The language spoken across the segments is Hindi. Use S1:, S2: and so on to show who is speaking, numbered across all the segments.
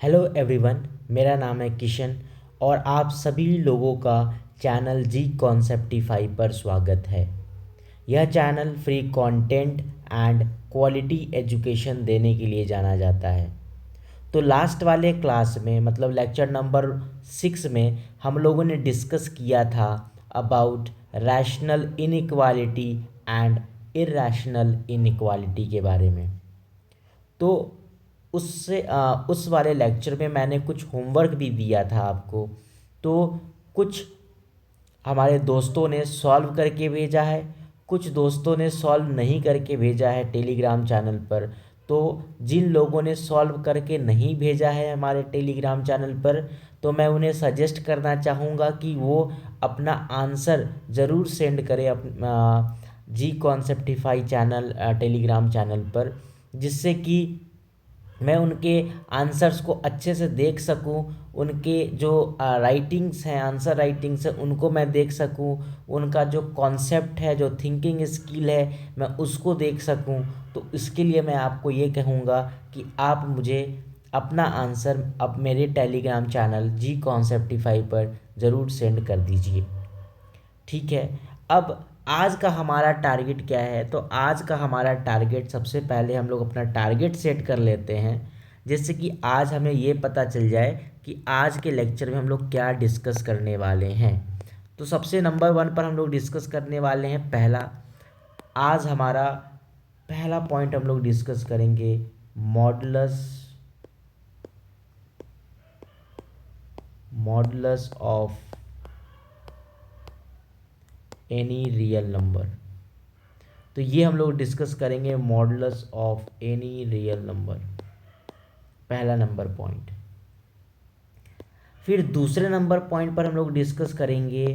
S1: हेलो एवरीवन, मेरा नाम है किशन और आप सभी लोगों का चैनल जी कॉन्सेप्टिफाई पर स्वागत है। यह channel free content and quality education देने के लिए जाना जाता है। तो लास्ट वाले क्लास में मतलब लेक्चर नंबर 6 में हम लोगों ने डिस्कस किया था about rational inequality and irrational inequality के बारे में। तो उस वाले लेक्चर में मैंने कुछ होमवर्क भी दिया था आपको। तो कुछ हमारे दोस्तों ने सॉल्व करके भेजा है, कुछ दोस्तों ने सॉल्व नहीं करके भेजा है टेलीग्राम चैनल पर। तो जिन लोगों ने सॉल्व करके नहीं भेजा है हमारे टेलीग्राम चैनल पर, तो मैं उन्हें सजेस्ट करना चाहूँगा कि वो अपना आंसर ज़रूर सेंड करें जी कॉन्सेप्टिफाई चैनल टेलीग्राम चैनल पर, जिससे कि मैं उनके आंसर्स को अच्छे से देख सकूं। उनके जो राइटिंग्स हैं, आंसर राइटिंग्स हैं, उनको मैं देख सकूं। उनका जो कॉन्सेप्ट है, जो थिंकिंग स्किल है, मैं उसको देख सकूं। तो इसके लिए मैं आपको ये कहूँगा कि आप मुझे अपना आंसर अब मेरे टेलीग्राम चैनल जी कॉन्सेप्टिफाई पर ज़रूर सेंड कर दीजिए। ठीक है। अब आज का हमारा टारगेट क्या है? तो आज का हमारा टारगेट, सबसे पहले हम लोग अपना टारगेट सेट कर लेते हैं, जिससे कि आज हमें ये पता चल जाए कि आज के लेक्चर में हम लोग क्या डिस्कस करने वाले हैं। तो सबसे नंबर 1 पर हम लोग डिस्कस करने वाले हैं पहला। आज हमारा पहला पॉइंट हम लोग डिस्कस करेंगे modulus modulus of any real number. तो ये हम लोग डिस्कस करेंगे modulus of any real number, पहला नंबर पॉइंट। फिर दूसरे नंबर पॉइंट पर हम लोग डिस्कस करेंगे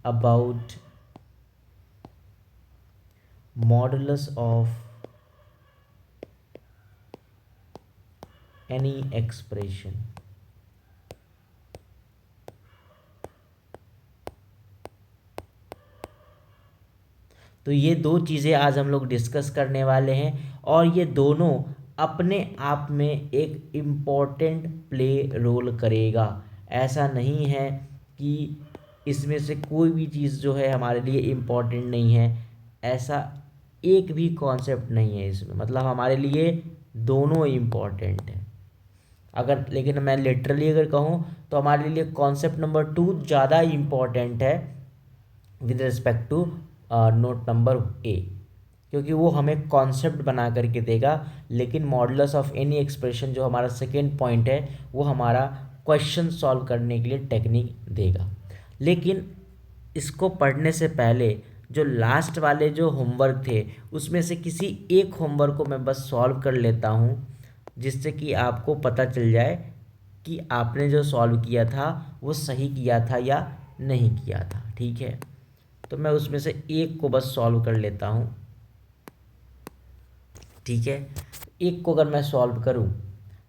S1: about modulus of any expression. तो ये दो चीज़ें आज हम लोग डिस्कस करने वाले हैं, और ये दोनों अपने आप में एक इम्पॉर्टेंट प्ले रोल करेगा। ऐसा नहीं है कि इसमें से कोई भी चीज़ जो है हमारे लिए इम्पॉर्टेंट नहीं है। ऐसा एक भी कॉन्सेप्ट नहीं है इसमें, मतलब हमारे लिए दोनों इम्पॉर्टेंट है। अगर लेकिन मैं लिटरली अगर कहूँ तो हमारे लिए कॉन्सेप्ट नंबर 2 ज़्यादा इम्पॉर्टेंट है with respect to note number A, क्योंकि वो हमें कॉन्सेप्ट बना करके देगा। लेकिन मॉडुलस ऑफ एनी एक्सप्रेशन जो हमारा सेकेंड पॉइंट है, वो हमारा क्वेश्चन सॉल्व करने के लिए टेक्निक देगा। लेकिन इसको पढ़ने से पहले जो लास्ट वाले जो होमवर्क थे, उसमें से किसी एक होमवर्क को मैं बस सॉल्व कर लेता हूँ, जिससे कि आपको पता चल जाए कि आपने जो सॉल्व किया था वो सही किया था या नहीं किया था। ठीक है। तो मैं उसमें से एक को बस सॉल्व कर लेता हूँ। ठीक है। एक को अगर मैं सॉल्व करूँ,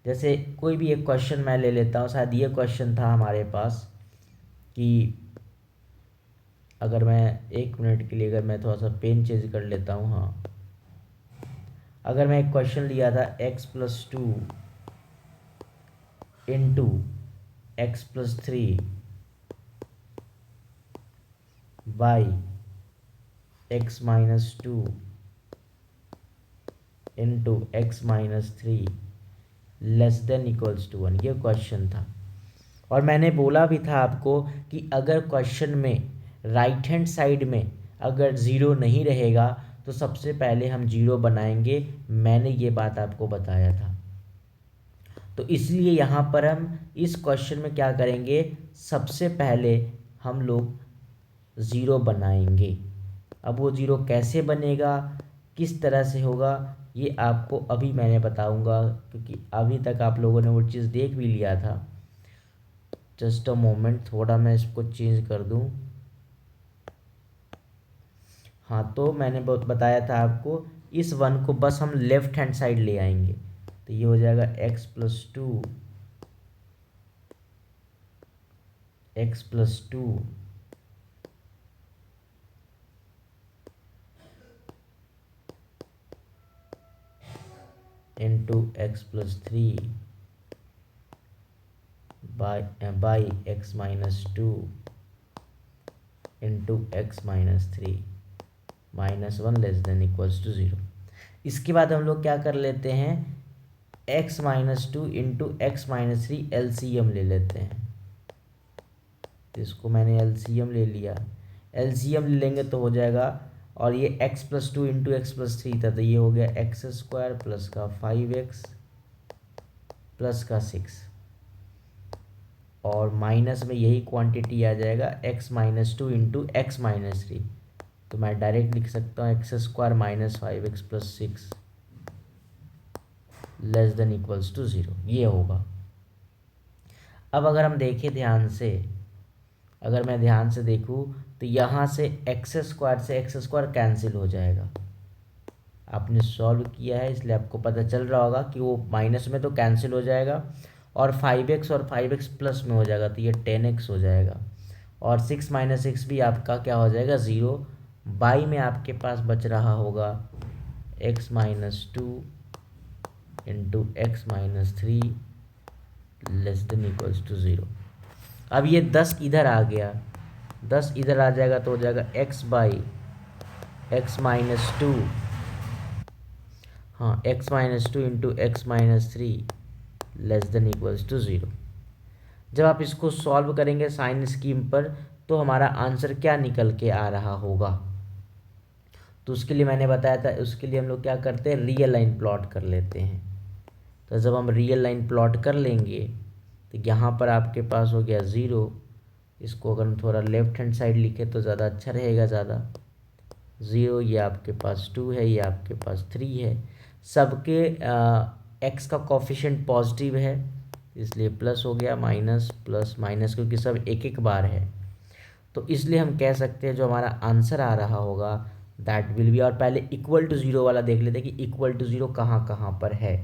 S1: जैसे कोई भी एक क्वेश्चन मैं ले लेता हूँ। शायद ये क्वेश्चन था हमारे पास कि अगर मैं 1 मिनट के लिए, अगर मैं थोड़ा सा पेन चेंज कर लेता हूँ। हाँ, अगर मैं एक क्वेश्चन लिया था x+2 into x+3 by x-2 into x-3 less than equals to 1, ये क्वेश्चन था। और मैंने बोला भी था आपको कि अगर क्वेश्चन में राइट हैंड साइड में अगर ज़ीरो नहीं रहेगा तो सबसे पहले हम ज़ीरो बनाएंगे। मैंने ये बात आपको बताया था। तो इसलिए यहाँ पर हम इस क्वेश्चन में क्या करेंगे, सबसे पहले हम लोग ज़ीरो बनाएंगे। अब वो ज़ीरो कैसे बनेगा, किस तरह से होगा, ये आपको अभी मैंने बताऊंगा, क्योंकि अभी तक आप लोगों ने वो चीज़ देख भी लिया था। जस्ट अ मोमेंट, थोड़ा मैं इसको चेंज कर दूं। हाँ, तो मैंने बहुत बताया था आपको, इस वन को बस हम लेफ्ट हैंड साइड ले आएंगे। तो ये हो जाएगा x+2 x+2 into x+3 by x minus two into x minus three minus one less than equals to zero. इसके बाद हम लोग क्या कर लेते हैं, x minus two into x minus three LCM ले लेते हैं। तो इसको मैंने एलसीएम ले लिया, एलसीएम ले लेंगे तो हो जाएगा, और ये x plus two into x plus three था तो ये हो गया एक्स स्क्वायर प्लस का 5x प्लस का 6, और माइनस में यही क्वांटिटी आ जाएगा x minus two into x minus three. तो मैं डायरेक्ट लिख सकता हूँ x square minus 5x plus 6 less than equals to zero, ये होगा। अब अगर हम देखें ध्यान से, अगर मैं ध्यान से देखूँ तो यहाँ से एक्स स्क्वायर कैंसिल हो जाएगा। आपने सॉल्व किया है इसलिए आपको पता चल रहा होगा कि वो माइनस में तो कैंसिल हो जाएगा, और 5x और 5x प्लस में हो जाएगा तो ये 10x हो जाएगा, और 6 माइनस 6 भी आपका क्या हो जाएगा, ज़ीरो। बाई में आपके पास बच रहा होगा x minus two into x minus three less than equals to zero. अब ये 10 इधर आ गया, 10 इधर आ जाएगा तो हो जाएगा x by x minus two, हाँ x minus two into x minus three less than equals to zero. जब आप इसको सॉल्व करेंगे साइन स्कीम पर तो हमारा आंसर क्या निकल के आ रहा होगा, तो उसके लिए मैंने बताया था, उसके लिए हम लोग क्या करते हैं, रियल लाइन प्लॉट कर लेते हैं। तो जब हम रियल लाइन प्लॉट कर लेंगे तो यहाँ पर आपके पास हो गया ज़ीरो, इसको अगर हम थोड़ा लेफ्ट हैंड साइड लिखे तो ज़्यादा अच्छा रहेगा, ज़्यादा ज़ीरो, ये आपके पास टू है, ये आपके पास थ्री है, सबके एक्स का कोफिशिएंट पॉजिटिव है इसलिए प्लस हो गया, माइनस प्लस माइनस क्योंकि सब एक एक बार है, तो इसलिए हम कह सकते हैं जो हमारा आंसर आ रहा होगा दैट विल बी, और पहले इक्वल टू ज़ीरो वाला देख लेते हैं कि इक्वल टू ज़ीरो कहाँ कहाँ पर है।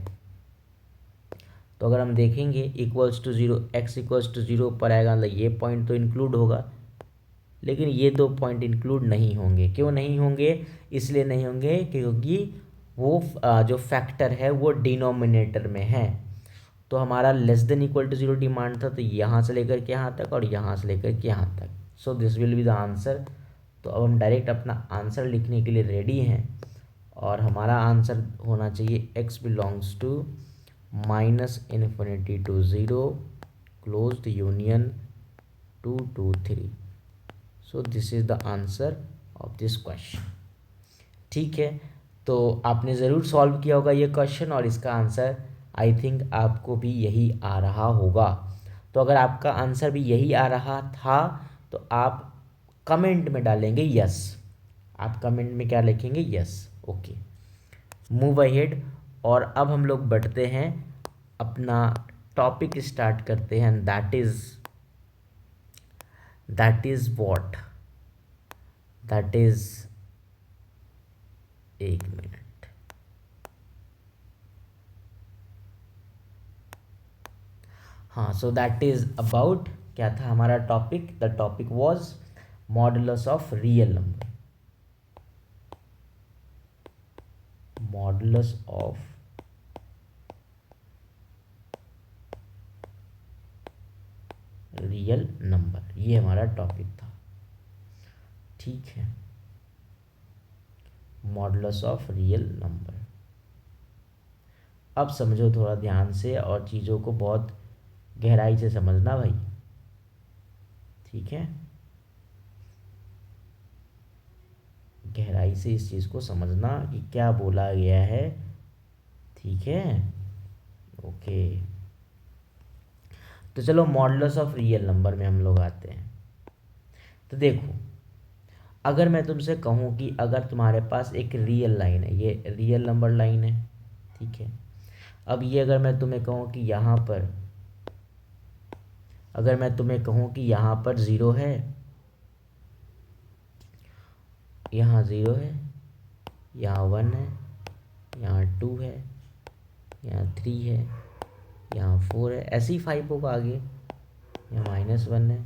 S1: तो अगर हम देखेंगे equals to zero, x equals to zero पर आएगा मतलब ये पॉइंट तो इंक्लूड होगा, लेकिन ये दो पॉइंट इंक्लूड नहीं होंगे। क्यों नहीं होंगे, इसलिए नहीं होंगे क्योंकि वो जो फैक्टर है वो डिनोमिनेटर में है। तो हमारा less than equal to zero demand था, तो यहाँ से लेकर के यहाँ तक और यहाँ से लेकर के यहाँ तक, so this will be the answer. तो अब हम डायरेक्ट अपना आंसर लिखने के लिए रेडी हैं, और हमारा आंसर होना चाहिए x belongs to minus infinity to zero closed union 2 to 3। So this is the answer of this question. ठीक है, तो आपने ज़रूर सॉल्व किया होगा ये क्वेश्चन, और इसका आंसर आई थिंक आपको भी यही आ रहा होगा। तो अगर आपका आंसर भी यही आ रहा था तो आप कमेंट में डालेंगे यस, आप कमेंट में क्या लिखेंगे, यस। ओके, मूव अहेड, और अब हम लोग बढ़ते हैं, अपना टॉपिक स्टार्ट करते हैं, that is what, that is, एक मिनट, हाँ, सो दैट इज़ अबाउट, क्या था हमारा topic, the topic was modulus of real number, modulus of real number, ये हमारा टॉपिक था। ठीक है, मॉडुलस ऑफ रियल नंबर। अब समझो थोड़ा ध्यान से, और चीज़ों को बहुत गहराई से समझना भाई, ठीक है, गहराई से इस चीज़ को समझना कि क्या बोला गया है, ठीक है। ओके, तो चलो मॉडुलस ऑफ रियल नंबर में हम लोग आते हैं। तो देखो, अगर मैं तुमसे कहूँ कि अगर तुम्हारे पास एक रियल लाइन है, ये रियल नंबर लाइन है, ठीक है, अब ये अगर मैं तुम्हें कहूँ कि यहाँ पर, अगर मैं तुम्हें कहूँ कि यहाँ पर ज़ीरो है, यहाँ ज़ीरो है, यहाँ वन है, यहाँ टू है, यहाँ थ्री है, यहाँ फोर है, ऐसे ही फाइव होगा आगे, यहाँ माइनस वन है,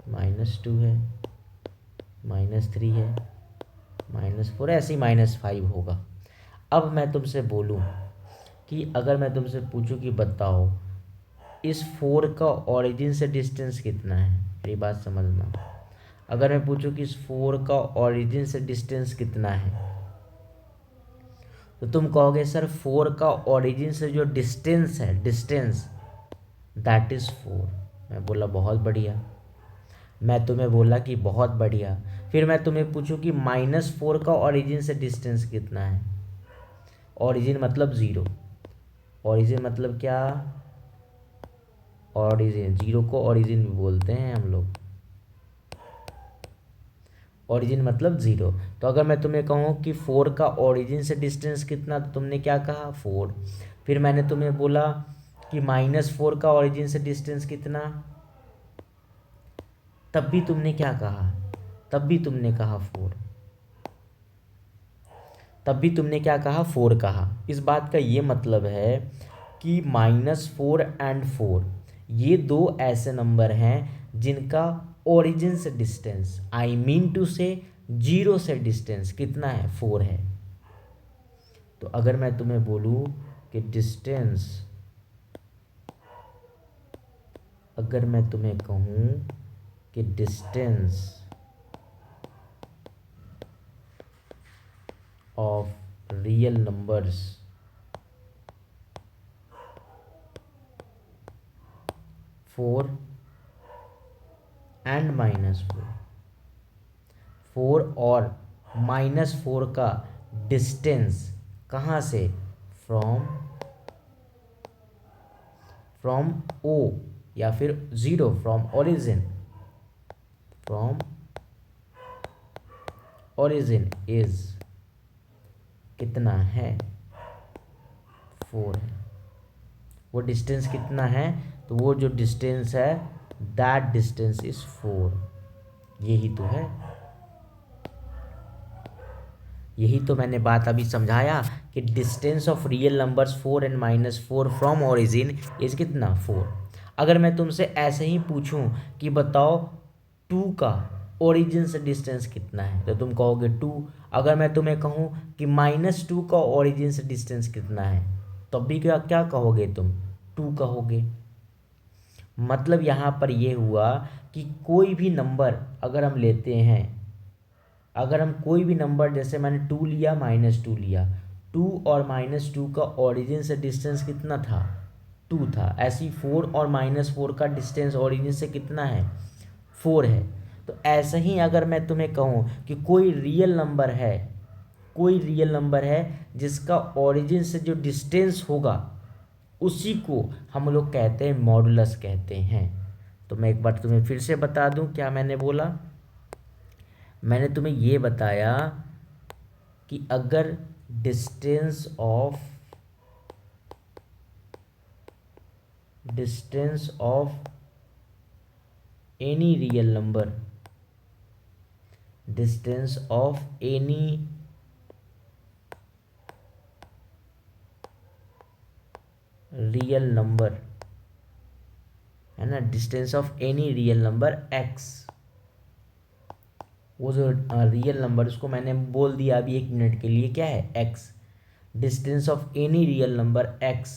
S1: माइनस टू है, माइनस थ्री है, माइनस फोर है, ऐसे ही माइनस फाइव होगा। अब मैं तुमसे बोलूँ कि अगर मैं तुमसे पूछूं कि बताओ इस 4 का ओरिजिन से डिस्टेंस कितना है? मेरी बात समझना। अगर मैं पूछूं कि इस 4 का ओरिजिन से डिस्टेंस कितना है, तो तुम कहोगे सर 4 का ओरिजिन से जो डिस्टेंस है, डिस्टेंस दैट इज़ 4। मैं बोला बहुत बढ़िया। मैं तुम्हें बोला कि बहुत बढ़िया। फिर मैं तुम्हें पूछूं कि -4 का ओरिजिन से डिस्टेंस कितना है? ओरिजिन मतलब ज़ीरो। ओरिजिन मतलब क्या? ओरिजिन, जीरो को ओरिजिन भी बोलते हैं हम लोग। ओरिजिन मतलब ज़ीरो। तो अगर मैं तुम्हें कहूँ कि 4 का ओरिजिन से डिस्टेंस कितना, तो तुमने क्या कहा? 4। फिर मैंने तुम्हें बोला कि -4 का ओरिजिन से डिस्टेंस कितना, तब भी तुमने क्या कहा? तब भी तुमने कहा 4। तब भी तुमने क्या कहा? 4 कहा। इस बात का ये मतलब है कि -4 एंड 4 ये दो ऐसे नंबर हैं जिनका ओरिजिन से डिस्टेंस, आई मीन टू से जीरो से डिस्टेंस कितना है? 4 है। तो अगर मैं तुम्हें बोलूँ कि डिस्टेंस, अगर मैं तुम्हें कहूँ कि distance of real numbers four and -4, 4 और -4 का डिस्टेंस कहाँ से? फ्रॉम ओ या फिर zero, from origin, from origin is कितना है? 4 है। वो डिस्टेंस कितना है? तो वो जो डिस्टेंस है दैट डिस्टेंस इज 4। यही तो है, यही तो मैंने बात अभी समझाया कि distance of real numbers 4 and -4 from origin is कितना? 4। अगर मैं तुमसे ऐसे ही पूछूं कि बताओ 2 का ओरिजिन से डिस्टेंस कितना है, तो तुम कहोगे 2। अगर मैं तुम्हें कहूं कि -2 का ओरिजिन से डिस्टेंस कितना है, तब भी क्या क्या कहोगे तुम? 2 कहोगे। मतलब यहाँ पर ये हुआ कि कोई भी नंबर अगर हम लेते हैं, अगर हम कोई भी नंबर, जैसे मैंने 2 लिया, -2 लिया, 2 और -2 का ओरिजिन से डिस्टेंस कितना था? 2 था। ऐसी 4 और -4 का डिस्टेंस ओरिजिन से कितना है? 4 है। तो ऐसे ही अगर मैं तुम्हें कहूँ कि कोई रियल नंबर है, कोई रियल नंबर है जिसका ओरिजिन से जो डिस्टेंस होगा उसी को हम लोग कहते हैं मॉडुलस कहते हैं। तो मैं एक बार तुम्हें फिर से बता दूं क्या मैंने बोला। मैंने तुम्हें ये बताया कि अगर distance of any real number, distance of any real number है ना, distance of any real number x, वो जो रियल नंबर उसको मैंने बोल दिया अभी 1 मिनट के लिए क्या है? x। Distance of any real number x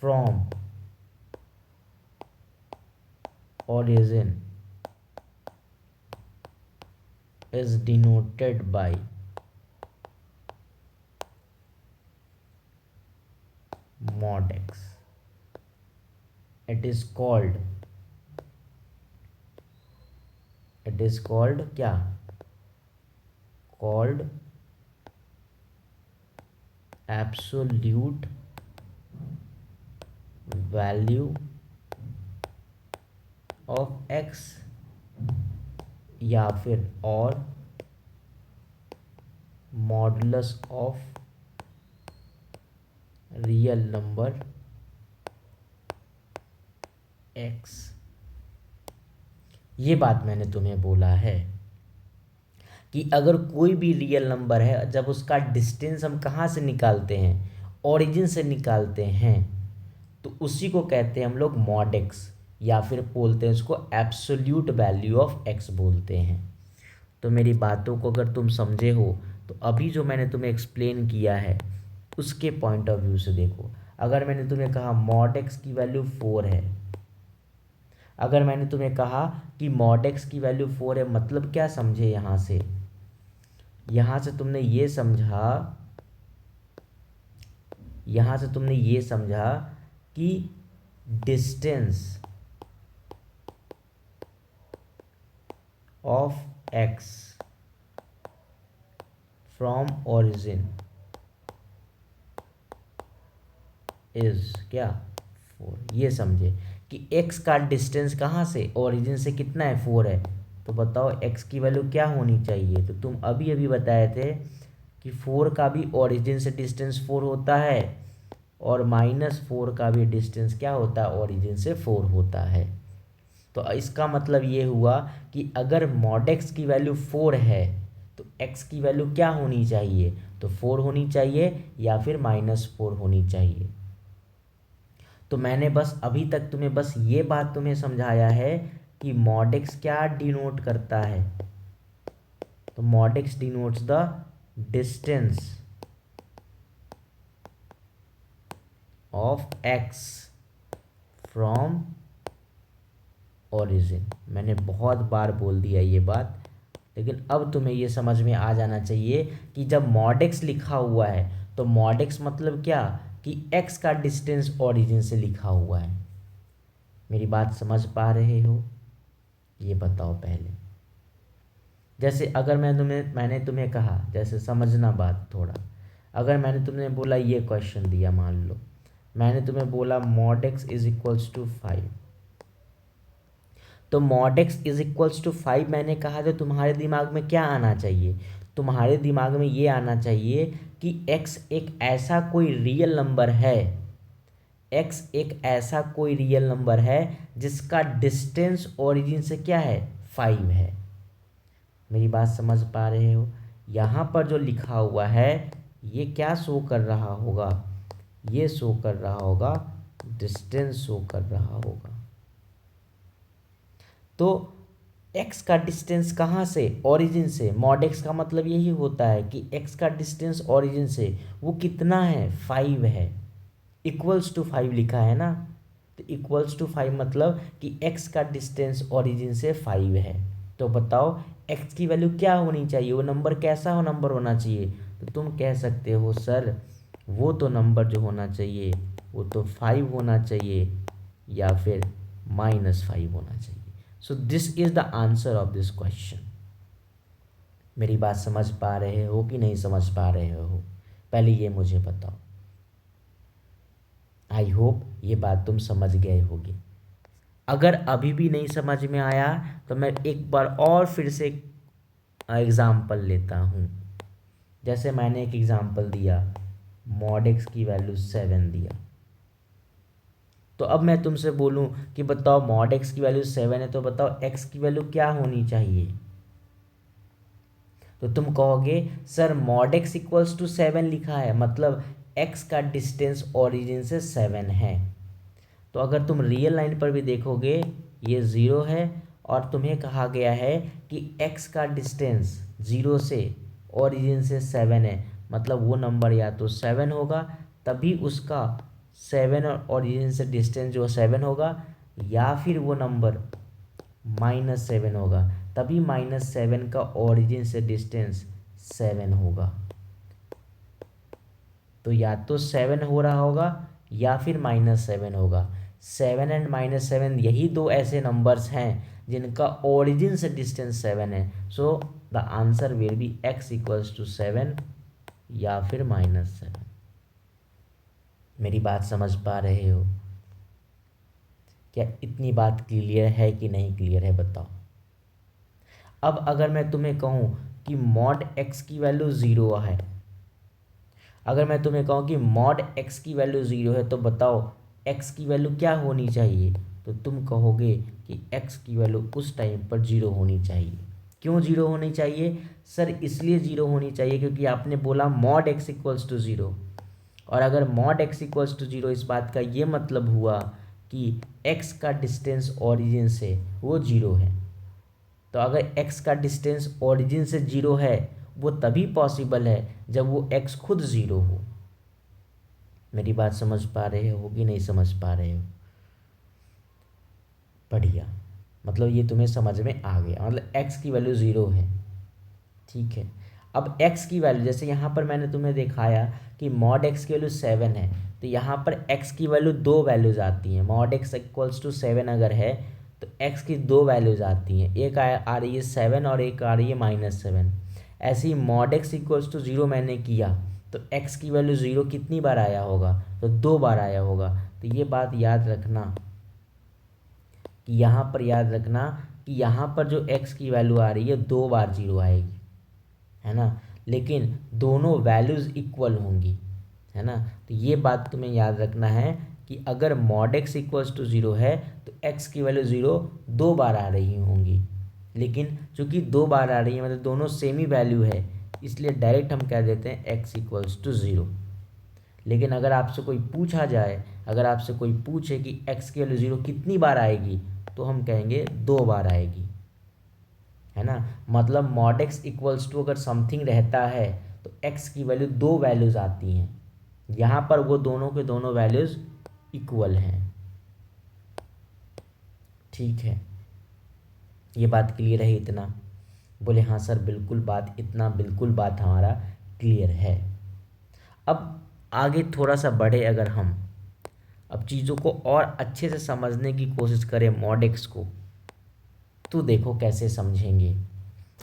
S1: from origin is denoted by mod x. It is called क्या? called absolute value of x, या फिर और modulus of real number x। ये बात मैंने तुम्हें बोला है कि अगर कोई भी रियल नंबर है, जब उसका डिस्टेंस हम कहाँ से निकालते हैं? ओरिजिन से निकालते हैं, तो उसी को कहते हैं हम लोग मॉड एक्स, या फिर बोलते हैं उसको एब्सोल्यूट वैल्यू ऑफ एक्स बोलते हैं। तो मेरी बातों को अगर तुम समझे हो तो अभी जो मैंने तुम्हें एक्सप्लेन किया है उसके पॉइंट ऑफ व्यू से देखो। अगर मैंने तुम्हें कहा मॉड एक्स की वैल्यू 4 है, अगर मैंने तुम्हें कहा कि मॉड एक्स की वैल्यू 4 है, मतलब क्या समझे यहाँ से? यहाँ से तुमने ये समझा, यहाँ से तुमने ये समझा कि distance of x from origin is क्या 4। ये समझे कि x का डिस्टेंस कहाँ से, ओरिजिन से कितना है, 4 है। तो बताओ x की वैल्यू क्या होनी चाहिए? तो तुम अभी अभी बताए थे कि 4 का भी ओरिजिन से डिस्टेंस 4 होता है और -4 का भी डिस्टेंस क्या होता है, ओरिजिन से 4 होता है। तो इसका मतलब ये हुआ कि अगर मॉड x की वैल्यू 4 है तो x की वैल्यू क्या होनी चाहिए? तो 4 होनी चाहिए या फिर -4 होनी चाहिए। तो मैंने बस अभी तक तुम्हें बस ये बात तुम्हें समझाया है कि मॉड एक्स क्या डिनोट करता है। तो mod x denotes the distance of x from origin. मैंने बहुत बार बोल दिया ये बात, लेकिन अब तुम्हें ये समझ में आ जाना चाहिए कि जब मॉड एक्स लिखा हुआ है तो मॉड एक्स मतलब क्या, कि x का डिस्टेंस ओरिजिन से लिखा हुआ है। मेरी बात समझ पा रहे हो? ये बताओ पहले। जैसे अगर मैंने तुम्हें कहा, जैसे समझना बात थोड़ा, अगर मैंने तुम्हें बोला, ये क्वेश्चन दिया, मान लो मैंने तुम्हें बोला mod x is equals to 5, तो mod x is equals to 5 मैंने कहा तो तुम्हारे दिमाग में क्या आना चाहिए? तुम्हारे दिमाग में ये आना चाहिए कि x एक ऐसा कोई रियल नंबर है, x एक ऐसा कोई रियल नंबर है जिसका डिस्टेंस ओरिजिन से क्या है, 5 है। मेरी बात समझ पा रहे हो? यहाँ पर जो लिखा हुआ है ये क्या शो कर रहा होगा, ये शो कर रहा होगा, डिस्टेंस शो कर रहा होगा। तो x का डिस्टेंस कहाँ से, ओरिजिन से। मॉड x का मतलब यही होता है कि x का डिस्टेंस ओरिजिन से वो कितना है, 5 है। इक्वल्स टू 5 लिखा है ना, तो इक्वल्स टू 5 मतलब कि x का डिस्टेंस ओरिजिन से 5 है। तो बताओ x की वैल्यू क्या होनी चाहिए, वो नंबर कैसा हो नंबर होना चाहिए? तो तुम कह सकते हो सर वो तो नंबर जो होना चाहिए वो तो 5 होना चाहिए या फिर -5 होना चाहिए। So this is the answer of this question. मेरी बात समझ पा रहे हो कि नहीं समझ पा रहे हो? पहले ये मुझे बताओ। आई होप ये बात तुम समझ गए होगे। अगर अभी भी नहीं समझ में आया तो मैं एक बार और फिर से एग्ज़ाम्पल लेता हूँ। जैसे मैंने एक एग्ज़ाम्पल दिया, मॉड एक्स की वैल्यू 7 दिया, तो अब मैं तुमसे बोलूँ कि बताओ मॉड एक्स की वैल्यू 7 है तो बताओ एक्स की वैल्यू क्या होनी चाहिए? तो तुम कहोगे sir mod x equals to 7 लिखा है, मतलब एक्स का डिस्टेंस ओरिजिन से 7 है। तो अगर तुम रियल लाइन पर भी देखोगे ये 0 है और तुम्हें कहा गया है कि x का डिस्टेंस 0 से ओरिजिन से 7 है, मतलब वो नंबर या तो 7 होगा, तभी उसका 7 और ओरिजिन से डिस्टेंस जो 7 होगा, या फिर वो नंबर -7 होगा, तभी -7 का ओरिजिन से डिस्टेंस 7 होगा। तो या तो 7 हो रहा होगा या फिर -7 होगा। 7 एंड -7 यही दो ऐसे नंबर्स हैं जिनका ओरिजिन से डिस्टेंस 7 है। So the answer will be x equals to 7 या फिर -7। मेरी बात समझ पा रहे हो? क्या इतनी बात क्लियर है कि नहीं क्लियर है, बताओ। अब अगर मैं तुम्हें कहूँ कि मॉड x की वैल्यू 0 है, अगर मैं तुम्हें कहूँ कि मॉड x की वैल्यू 0 है तो बताओ x की वैल्यू क्या होनी चाहिए? तो तुम कहोगे कि x की वैल्यू उस टाइम पर 0 होनी चाहिए। क्यों 0 होनी चाहिए? सर इसलिए 0 होनी चाहिए क्योंकि आपने बोला मॉड x इक्वल्स टू 0, और अगर मॉड x इक्वल्स टू 0 इस बात का ये मतलब हुआ कि x का डिस्टेंस ओरिजिन से वो 0 है। तो अगर x का डिस्टेंस ओरिजिन से 0 है वो तभी पॉसिबल है जब वो x खुद 0 हो। मेरी बात समझ पा रहे हो कि नहीं समझ पा रहे हो? बढ़िया, मतलब ये तुम्हें समझ में आ गया, मतलब x की वैल्यू 0 है। ठीक है, अब x की वैल्यू जैसे यहाँ पर मैंने तुम्हें दिखाया कि मॉड x की वैल्यू 7 है, तो यहाँ पर x की वैल्यू दो वैल्यूज आती हैं। मॉड x इक्वल्स टू 7 अगर है तो x की दो वैल्यूज आती हैं, एक आ रही है 7 और एक आ रही है -7। ऐसे ही मॉड x इक्वल्स टू 0 मैंने किया तो x की वैल्यू 0 कितनी बार आया होगा? तो दो बार आया होगा। तो ये बात याद रखना कि यहाँ पर याद रखना कि यहाँ पर जो x की वैल्यू आ रही है दो बार 0 आएगी, है ना, लेकिन दोनों वैल्यूज़ इक्वल होंगी, है ना। तो ये बात तुम्हें याद रखना है कि अगर मॉड x इक्वल्स टू 0 है तो x की वैल्यू 0 दो बार आ रही होंगी, लेकिन चूंकि दो बार आ रही है मतलब दोनों सेम ही वैल्यू है, इसलिए डायरेक्ट हम कह देते हैं x इक्वल्स टू 0। लेकिन अगर आपसे कोई पूछा जाए, अगर आपसे कोई पूछे कि x की वैल्यू 0 कितनी बार आएगी, तो हम कहेंगे दो बार आएगी, है ना। मतलब मॉड x इक्वल्स टू अगर समथिंग रहता है तो x की वैल्यू दो वैल्यूज़ आती हैं, यहाँ पर वो दोनों के दोनों वैल्यूज़ इक्वल हैं। ठीक है, ये बात क्लियर है इतना? बोले हाँ सर बिल्कुल, बात इतना बिल्कुल बात हमारा क्लियर है। अब आगे थोड़ा सा बढ़े अगर हम अब चीज़ों को और अच्छे से समझने की कोशिश करें मॉड x को, तो देखो कैसे समझेंगे।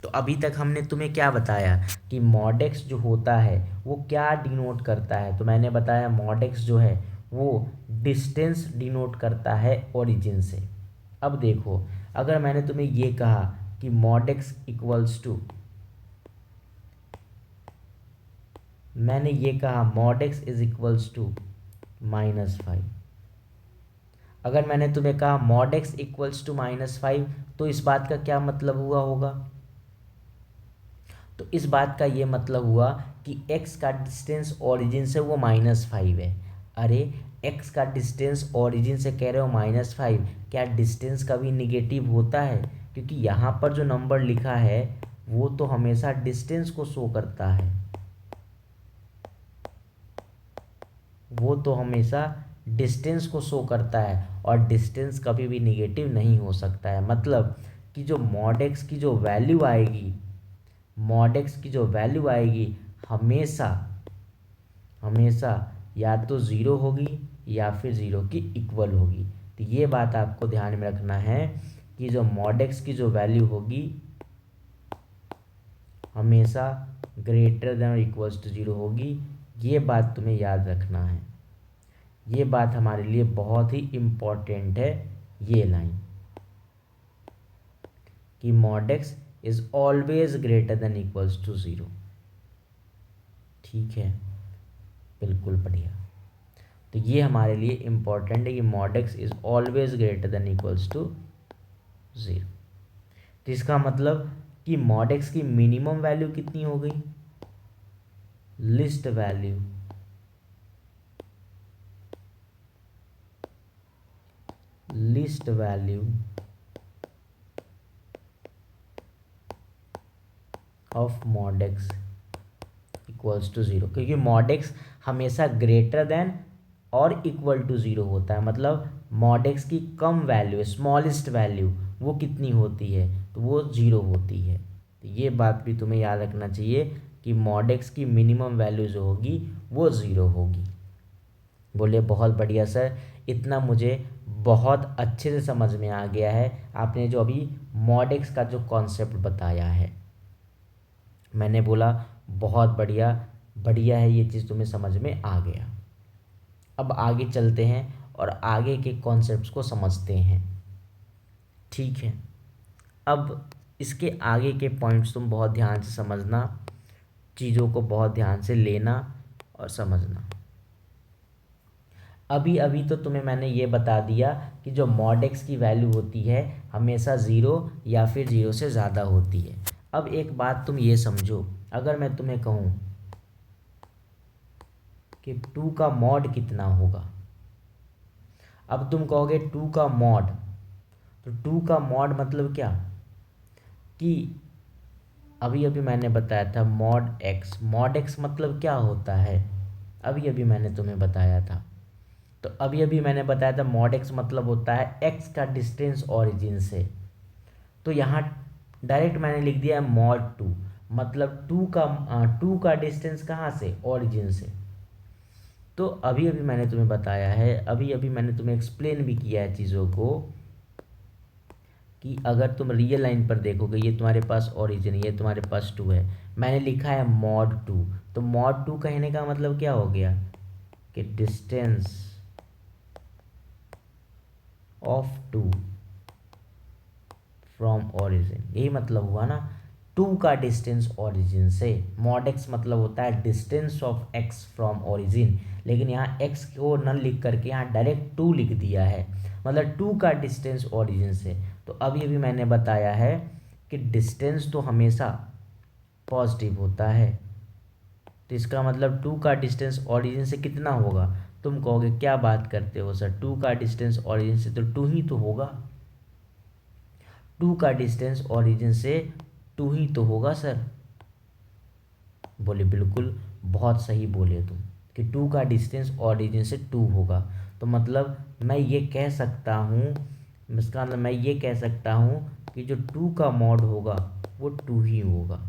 S1: तो अभी तक हमने तुम्हें क्या बताया कि मॉड x जो होता है वो क्या डिनोट करता है? तो मैंने बताया मॉड x जो है वो डिस्टेंस डिनोट करता है ओरिजिन से। अब देखो, अगर मैंने तुम्हें ये कहा कि मॉड x इक्वल्स टू, मैंने ये कहा mod x is equals to -5, अगर मैंने तुम्हें कहा मॉड x इक्वल्स टू -5, तो इस बात का क्या मतलब हुआ होगा? तो इस बात का ये मतलब हुआ कि x का डिस्टेंस ओरिजिन से वो -5 है। अरे x का डिस्टेंस ओरिजिन से कह रहे हो -5, क्या डिस्टेंस कभी निगेटिव होता है? क्योंकि यहाँ पर जो नंबर लिखा है वो तो हमेशा डिस्टेंस को शो करता है, वो तो हमेशा डिस्टेंस को शो करता है, और डिस्टेंस कभी भी निगेटिव नहीं हो सकता है। मतलब कि जो मॉड x की जो वैल्यू आएगी, मॉड x की जो वैल्यू आएगी हमेशा हमेशा या तो ज़ीरो होगी या फिर ज़ीरो की इक्वल होगी। तो ये बात आपको ध्यान में रखना है कि जो मॉड x की जो वैल्यू होगी हमेशा ग्रेटर देन और इक्वल्स टू 0 होगी। ये बात तुम्हें याद रखना है, ये बात हमारे लिए बहुत ही इम्पॉर्टेंट है, ये लाइन कि mod x is always greater than equals to 0। ठीक है, बिल्कुल बढ़िया। तो ये हमारे लिए इम्पॉर्टेंट है कि mod x is always greater than equals to 0। तो इसका मतलब कि मॉड x की मिनिमम वैल्यू कितनी हो गई? Least value, least value of mod x equals to 0, क्योंकि मॉड x हमेशा ग्रेटर देन और इक्वल टू 0 होता है। मतलब मॉड x की कम वैल्यू, स्मॉलेस्ट वैल्यू वो कितनी होती है? तो वो 0 होती है। तो ये बात भी तुम्हें याद रखना चाहिए कि मॉड x की मिनिमम वैल्यू जो होगी वो 0 होगी। बोले बहुत बढ़िया सर, इतना मुझे बहुत अच्छे से समझ में आ गया है। आपने जो अभी मॉड x का जो कॉन्सेप्ट बताया है, मैंने बोला बहुत बढ़िया, बढ़िया है, ये चीज़ तुम्हें समझ में आ गया। अब आगे चलते हैं और आगे के कॉन्सेप्ट्स को समझते हैं। ठीक है, अब इसके आगे के पॉइंट्स तुम बहुत ध्यान से समझना, चीज़ों को बहुत ध्यान से लेना और समझना। अभी अभी तो तुम्हें मैंने ये बता दिया कि जो मॉड x की वैल्यू होती है हमेशा 0 या फिर 0 से ज़्यादा होती है। अब एक बात तुम ये समझो, अगर मैं तुम्हें कहूँ कि 2 का मॉड कितना होगा, अब तुम कहोगे 2 का मॉड, तो 2 का मॉड मतलब क्या? कि अभी अभी मैंने बताया था मॉड x, मॉड x मतलब क्या होता है? अभी अभी मैंने तुम्हें बताया था। तो अभी अभी मैंने बताया था मॉड एक्स मतलब होता है एक्स का डिस्टेंस ओरिजिन से। तो यहाँ डायरेक्ट मैंने लिख दिया है मॉड टू, मतलब टू का डिस्टेंस कहाँ से, ओरिजिन से। तो अभी अभी मैंने तुम्हें बताया है, अभी अभी मैंने तुम्हें एक्सप्लेन भी किया है चीज़ों को, कि अगर तुम रियल लाइन पर देखोगे ये तुम्हारे पास ओरिजिन, ये तुम्हारे पास टू है, मैंने लिखा है मॉड टू। तो मॉड टू कहने का मतलब क्या हो गया कि distance of two from origin, यही मतलब हुआ ना, टू का डिस्टेंस ओरिजिन से। मॉड एक्स मतलब होता है distance of x from origin, लेकिन यहाँ एक्स को न लिख करके यहाँ डायरेक्ट टू लिख दिया है, मतलब टू का डिस्टेंस ओरिजिन से। तो अभी अभी मैंने बताया है कि डिस्टेंस तो हमेशा पॉजिटिव होता है, तो इसका मतलब टू का डिस्टेंस ओरिजिन से कितना होगा। तुम कहोगे क्या बात करते हो सर, टू का डिस्टेंस ओरिजिन से तो टू ही तो होगा, टू का डिस्टेंस ओरिजिन से टू ही तो होगा सर। बोले बिल्कुल, बहुत सही बोले तुम, कि टू का डिस्टेंस ओरिजिन से टू होगा। तो मतलब मैं ये कह सकता हूँ, इसका मतलब मैं ये कह सकता हूँ कि जो टू का मॉड होगा वो टू ही होगा।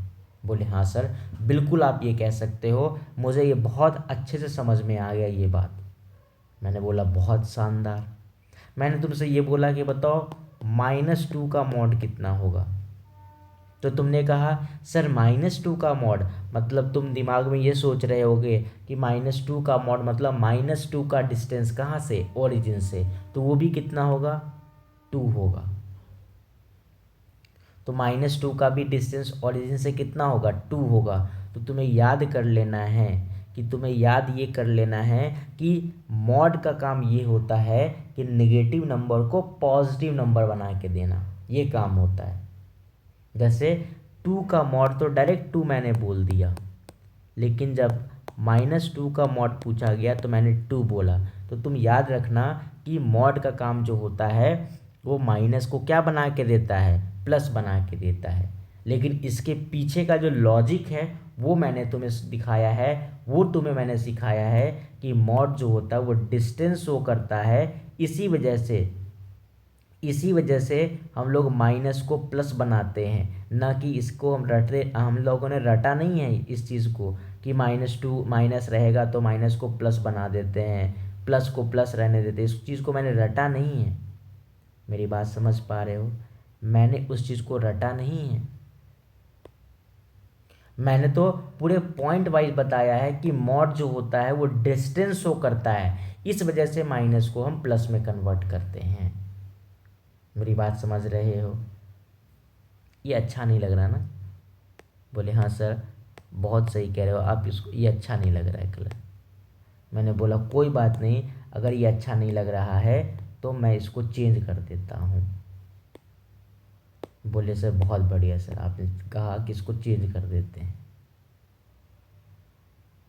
S1: बोले हाँ सर, बिल्कुल आप ये कह सकते हो, मुझे ये बहुत अच्छे से समझ में आ गया ये बात। मैंने बोला बहुत शानदार। मैंने तुमसे ये बोला कि बताओ -2 का मॉड कितना होगा, तो तुमने कहा सर -2 का मॉड, मतलब तुम दिमाग में ये सोच रहे होगे कि -2 का मॉड मतलब -2 का डिस्टेंस कहाँ से, ओरिजिन से, तो वो भी कितना होगा, 2 होगा। तो -2 का भी डिस्टेंस ओरिजिन से कितना होगा, 2 होगा। तो तुम्हें याद कर लेना है, कि तुम्हें याद ये कर लेना है कि मॉड का काम ये होता है कि नेगेटिव नंबर को पॉजिटिव नंबर बना के देना, ये काम होता है। जैसे 2 का मॉड तो डायरेक्ट 2 मैंने बोल दिया, लेकिन जब -2 का मॉड पूछा गया तो मैंने 2 बोला। तो तुम याद रखना कि मॉड का काम जो होता है वो माइनस को क्या बना के देता है, प्लस बना के देता है। लेकिन इसके पीछे का जो लॉजिक है वो मैंने तुम्हें दिखाया है, वो तुम्हें मैंने सिखाया है कि मॉड जो होता है वो डिस्टेंस शो करता है। इसी वजह से हम लोग माइनस को प्लस बनाते हैं, ना कि इसको हम लोगों ने रटा नहीं है इस चीज़ को, कि -2 माइनस रहेगा तो माइनस को प्लस बना देते हैं, प्लस को प्लस रहने देते हैं। इस चीज़ को मैंने रटा नहीं है, मेरी बात समझ पा रहे हो, मैंने उस चीज़ को रटा नहीं है। मैंने तो पूरे पॉइंट वाइज बताया है कि मॉड जो होता है वो डिस्टेंस शो करता है, इस वजह से माइनस को हम प्लस में कन्वर्ट करते हैं। मेरी बात समझ रहे हो, ये अच्छा नहीं लग रहा ना। बोले हाँ सर, बहुत सही कह रहे हो आप, इसको ये अच्छा नहीं लग रहा है कलर। मैंने बोला कोई बात नहीं, अगर ये अच्छा नहीं लग रहा है तो मैं इसको चेंज कर देता हूँ। बोले सर बहुत बढ़िया सर, आपने कहा कि इसको चेंज कर देते हैं,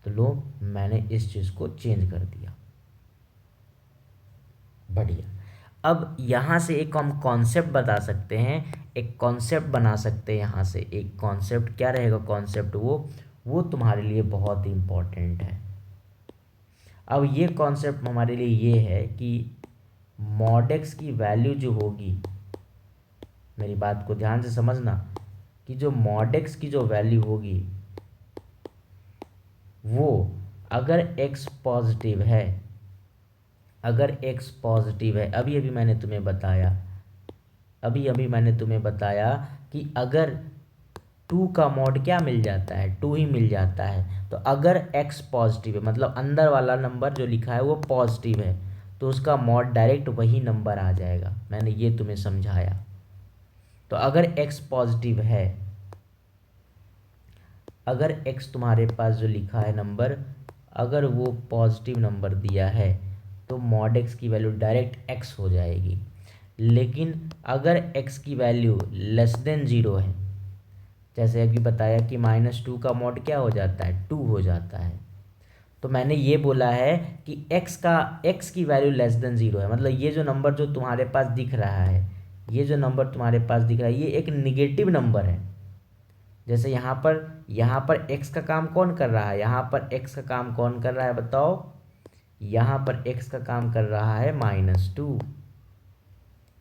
S1: तो लो मैंने इस चीज़ को चेंज कर दिया। बढ़िया। अब यहाँ से एक हम कॉन्सेप्ट बता सकते हैं, एक कॉन्सेप्ट बना सकते हैं यहाँ से। एक कॉन्सेप्ट क्या रहेगा, कॉन्सेप्ट वो तुम्हारे लिए बहुत ही इम्पोर्टेंट है। अब ये कॉन्सेप्ट हमारे लिए ये है कि मॉड एक्स की वैल्यू जो होगी, मेरी बात को ध्यान से समझना, कि जो मॉड एक्स की जो वैल्यू होगी वो अगर एक्स पॉजिटिव है, अगर एक्स पॉजिटिव है, अभी अभी मैंने तुम्हें बताया कि अगर 2 का मॉड क्या मिल जाता है, 2 ही मिल जाता है। तो अगर x पॉजिटिव है, मतलब अंदर वाला नंबर जो लिखा है वो पॉजिटिव है, तो उसका मॉड डायरेक्ट वही नंबर आ जाएगा। मैंने ये तुम्हें समझाया। तो अगर x पॉजिटिव है, अगर x तुम्हारे पास जो लिखा है नंबर, अगर वो पॉजिटिव नंबर दिया है तो मॉड x की वैल्यू डायरेक्ट x हो जाएगी। लेकिन अगर x की वैल्यू <0 है, जैसे अभी बताया कि -2 का मॉड क्या हो जाता है, 2 हो जाता है। तो मैंने ये बोला है कि x की वैल्यू <0 है, मतलब ये जो नंबर जो तुम्हारे पास दिख रहा है, ये जो नंबर तुम्हारे पास दिख रहा है ये एक निगेटिव नंबर है। जैसे यहाँ पर x का काम कौन कर रहा है, यहाँ पर x का काम कौन कर रहा है बताओ, यहाँ पर x का काम कर रहा है -2,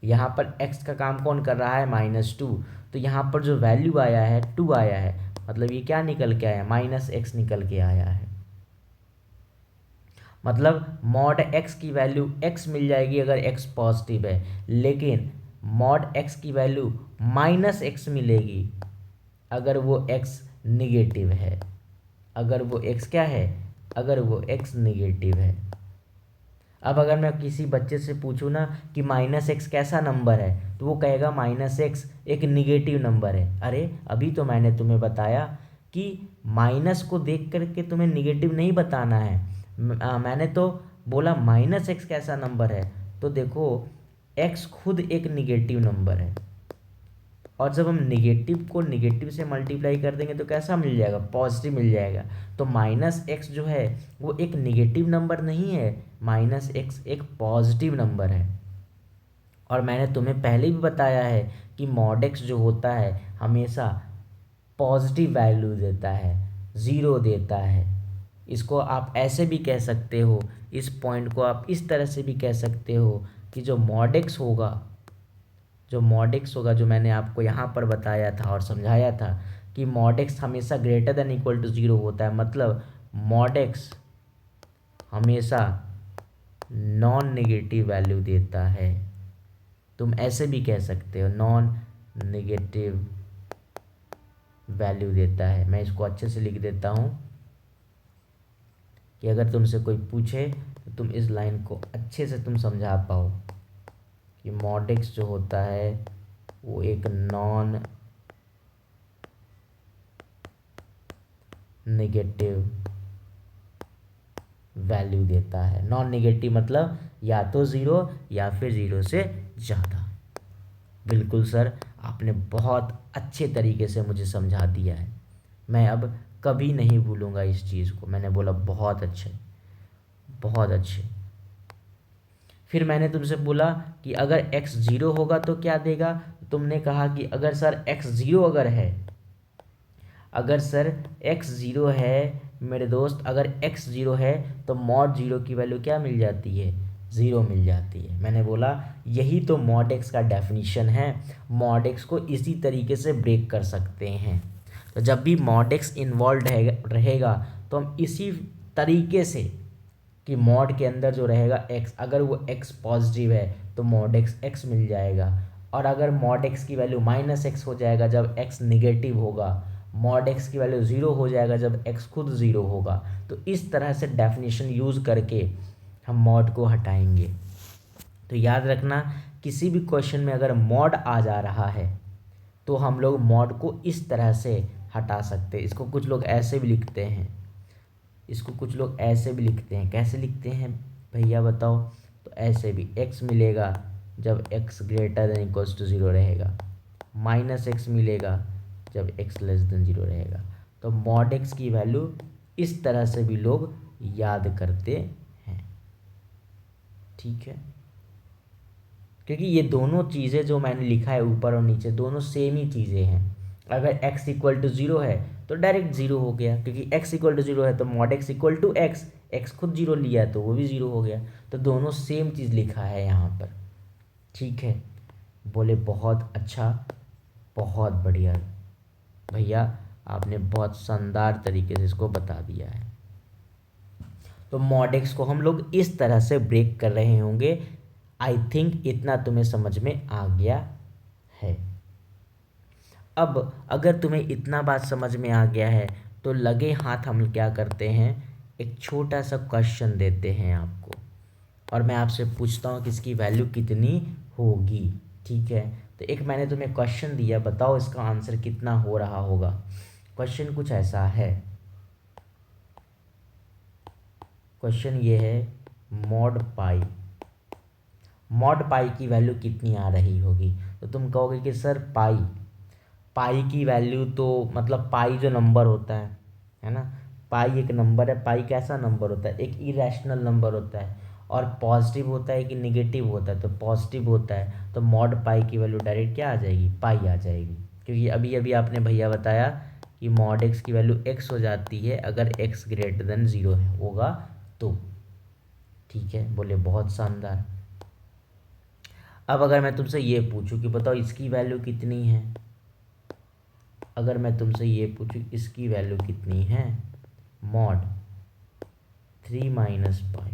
S1: यहाँ पर x का काम कौन कर रहा है -2। तो यहाँ पर जो वैल्यू आया है 2 आया है, मतलब ये क्या निकल के आया, -x निकल के आया है। मतलब मॉड x की वैल्यू x मिल जाएगी अगर x पॉजिटिव है, लेकिन मॉड x की वैल्यू -x मिलेगी अगर वो x निगेटिव है, अगर वो x क्या है, अगर वो x निगेटिव है। अब अगर मैं किसी बच्चे से पूछूं ना कि -x कैसा नंबर है, तो वो कहेगा -x एक निगेटिव नंबर है। अरे अभी तो मैंने तुम्हें बताया कि माइनस को देख करके तुम्हें निगेटिव नहीं बताना है। मैंने तो बोला -x कैसा नंबर है, तो देखो x खुद एक निगेटिव नंबर है, और जब हम निगेटिव को निगेटिव से मल्टीप्लाई कर देंगे तो कैसा मिल जाएगा, पॉजिटिव मिल जाएगा। तो -x जो है वो एक निगेटिव नंबर नहीं है, -x एक पॉजिटिव नंबर है। और मैंने तुम्हें पहले भी बताया है कि मॉड x जो होता है हमेशा पॉजिटिव वैल्यू देता है, ज़ीरो देता है। इसको आप ऐसे भी कह सकते हो, इस पॉइंट को आप इस तरह से भी कह सकते हो कि जो मॉड x होगा, जो मैंने आपको यहाँ पर बताया था और समझाया था कि मॉड x हमेशा ग्रेटर देन इक्वल टू 0 होता है, मतलब मॉड x हमेशा नॉन नेगेटिव वैल्यू देता है। तुम ऐसे भी कह सकते हो नॉन नेगेटिव वैल्यू देता है। मैं इसको अच्छे से लिख देता हूँ कि अगर तुमसे कोई पूछे तो तुम इस लाइन को अच्छे से तुम समझा पाओ कि मॉड x जो होता है वो एक नॉन नेगेटिव वैल्यू देता है। नॉन नेगेटिव मतलब या तो 0 या फिर 0 से ज़्यादा। बिल्कुल सर, आपने बहुत अच्छे तरीके से मुझे समझा दिया है, मैं अब कभी नहीं भूलूंगा इस चीज़ को। मैंने बोला बहुत अच्छे, बहुत अच्छे। फिर मैंने तुमसे बोला कि अगर x 0 होगा तो क्या देगा, तुमने कहा कि अगर सर x 0 अगर है, अगर सर x 0 है मेरे दोस्त, अगर x 0 है तो मॉड 0 की वैल्यू क्या मिल जाती है, 0 मिल जाती है। मैंने बोला यही तो मॉड x का डेफिनीशन है, मॉड x को इसी तरीके से ब्रेक कर सकते हैं। तो जब भी मॉड x इन्वॉल्व रहेगा तो हम इसी तरीके से कि मॉड के अंदर जो रहेगा x, अगर वो x पॉजिटिव है तो मॉड x मिल जाएगा, और अगर मॉड x की वैल्यू -x हो जाएगा जब x निगेटिव होगा, मॉड x की वैल्यू 0 हो जाएगा जब x खुद 0 होगा। तो इस तरह से डेफिनेशन यूज़ करके हम मॉड को हटाएंगे। तो याद रखना, किसी भी क्वेश्चन में अगर मॉड आ जा रहा है तो हम लोग मॉड को इस तरह से हटा सकते हैं। इसको कुछ लोग ऐसे भी लिखते हैं, इसको कुछ लोग ऐसे भी लिखते हैं। कैसे लिखते हैं भैया बताओ, तो ऐसे भी x मिलेगा जब x greater than equals to 0 रहेगा, -x मिलेगा जब x लेस देन 0 रहेगा। तो मॉड x की वैल्यू इस तरह से भी लोग याद करते हैं, ठीक है। क्योंकि ये दोनों चीज़ें जो मैंने लिखा है ऊपर और नीचे, दोनों सेम ही चीज़ें हैं। अगर x इक्वल टू 0 है तो डायरेक्ट 0 हो गया, क्योंकि x इक्वल टू 0 है तो mod x equal to x खुद 0 लिया है तो वो भी 0 हो गया। तो दोनों सेम चीज़ लिखा है यहाँ पर, ठीक है। बोले बहुत अच्छा, बहुत बढ़िया भैया, आपने बहुत शानदार तरीके से इसको बता दिया है। तो मॉड x को हम लोग इस तरह से ब्रेक कर रहे होंगे। आई थिंक इतना तुम्हें समझ में आ गया है। अब अगर तुम्हें इतना बात समझ में आ गया है तो लगे हाथ हम क्या करते हैं, एक छोटा सा क्वेश्चन देते हैं आपको, और मैं आपसे पूछता हूँ कि इसकी वैल्यू कितनी होगी, ठीक है। तो एक मैंने तुम्हें क्वेश्चन दिया, बताओ इसका आंसर कितना हो रहा होगा। क्वेश्चन कुछ ऐसा है, क्वेश्चन ये है मॉड पाई की वैल्यू कितनी आ रही होगी। तो तुम कहोगे कि सर पाई की वैल्यू तो मतलब पाई जो नंबर होता है ना, पाई एक नंबर है। पाई कैसा नंबर होता है, एक इरेशनल नंबर होता है, और पॉजिटिव होता है कि निगेटिव होता है, तो पॉजिटिव होता है। तो मॉड पाई की वैल्यू डायरेक्ट क्या आ जाएगी, पाई आ जाएगी, क्योंकि अभी अभी आपने भैया बताया कि मॉड एक्स की वैल्यू एक्स हो जाती है अगर एक्स ग्रेटर देन 0 होगा तो। ठीक है, बोले बहुत शानदार। अब अगर मैं तुमसे ये पूछूं कि बताओ इसकी वैल्यू कितनी है, अगर मैं तुमसे ये पूछूं इसकी वैल्यू कितनी है, मॉड 3 माइनस पाई,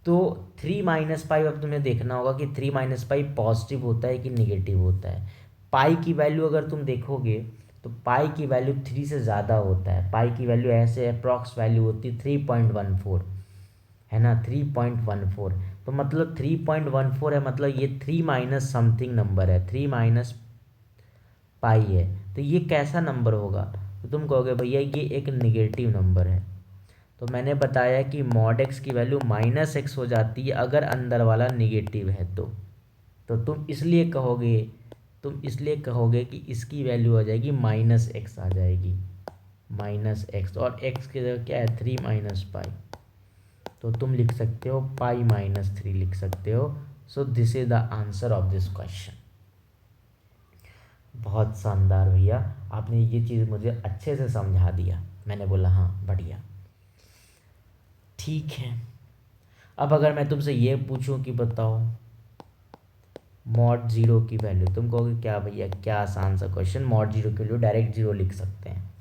S1: तो 3 माइनस पाई, अब तुम्हें देखना होगा कि 3 माइनस पाई पॉजिटिव होता है कि निगेटिव होता है। पाई की वैल्यू अगर तुम देखोगे तो पाई की वैल्यू 3 से ज़्यादा होता है। पाई की वैल्यू ऐसे अप्रॉक्स वैल्यू होती है 3.14, है ना, 3.14। तो मतलब 3.14 है, मतलब ये 3 माइनस समथिंग नंबर है, 3 माइनस पाई है। तो ये कैसा नंबर होगा, तो तुम कहोगे भैया ये एक निगेटिव नंबर है। तो मैंने बताया कि मॉड एक्स की वैल्यू माइनस एक्स हो जाती है अगर अंदर वाला निगेटिव है तो तुम इसलिए कहोगे कि इसकी वैल्यू आ जाएगी माइनस एक्स आ जाएगी, माइनस एक्स, और एक्स की जगह क्या है 3 माइनस पाई, तो तुम लिख सकते हो पाई माइनस 3 लिख सकते हो। So this is the answer of this question. बहुत शानदार भैया, आपने ये चीज़ मुझे अच्छे से समझा दिया। मैंने बोला हाँ बढ़िया, ठीक है। अब अगर मैं तुमसे ये पूछूं कि बताओ मॉड जीरो की वैल्यू, तुम कहोगे क्या भैया क्या आसान सा क्वेश्चन, मॉड जीरो की वैल्यू डायरेक्ट जीरो लिख सकते हैं।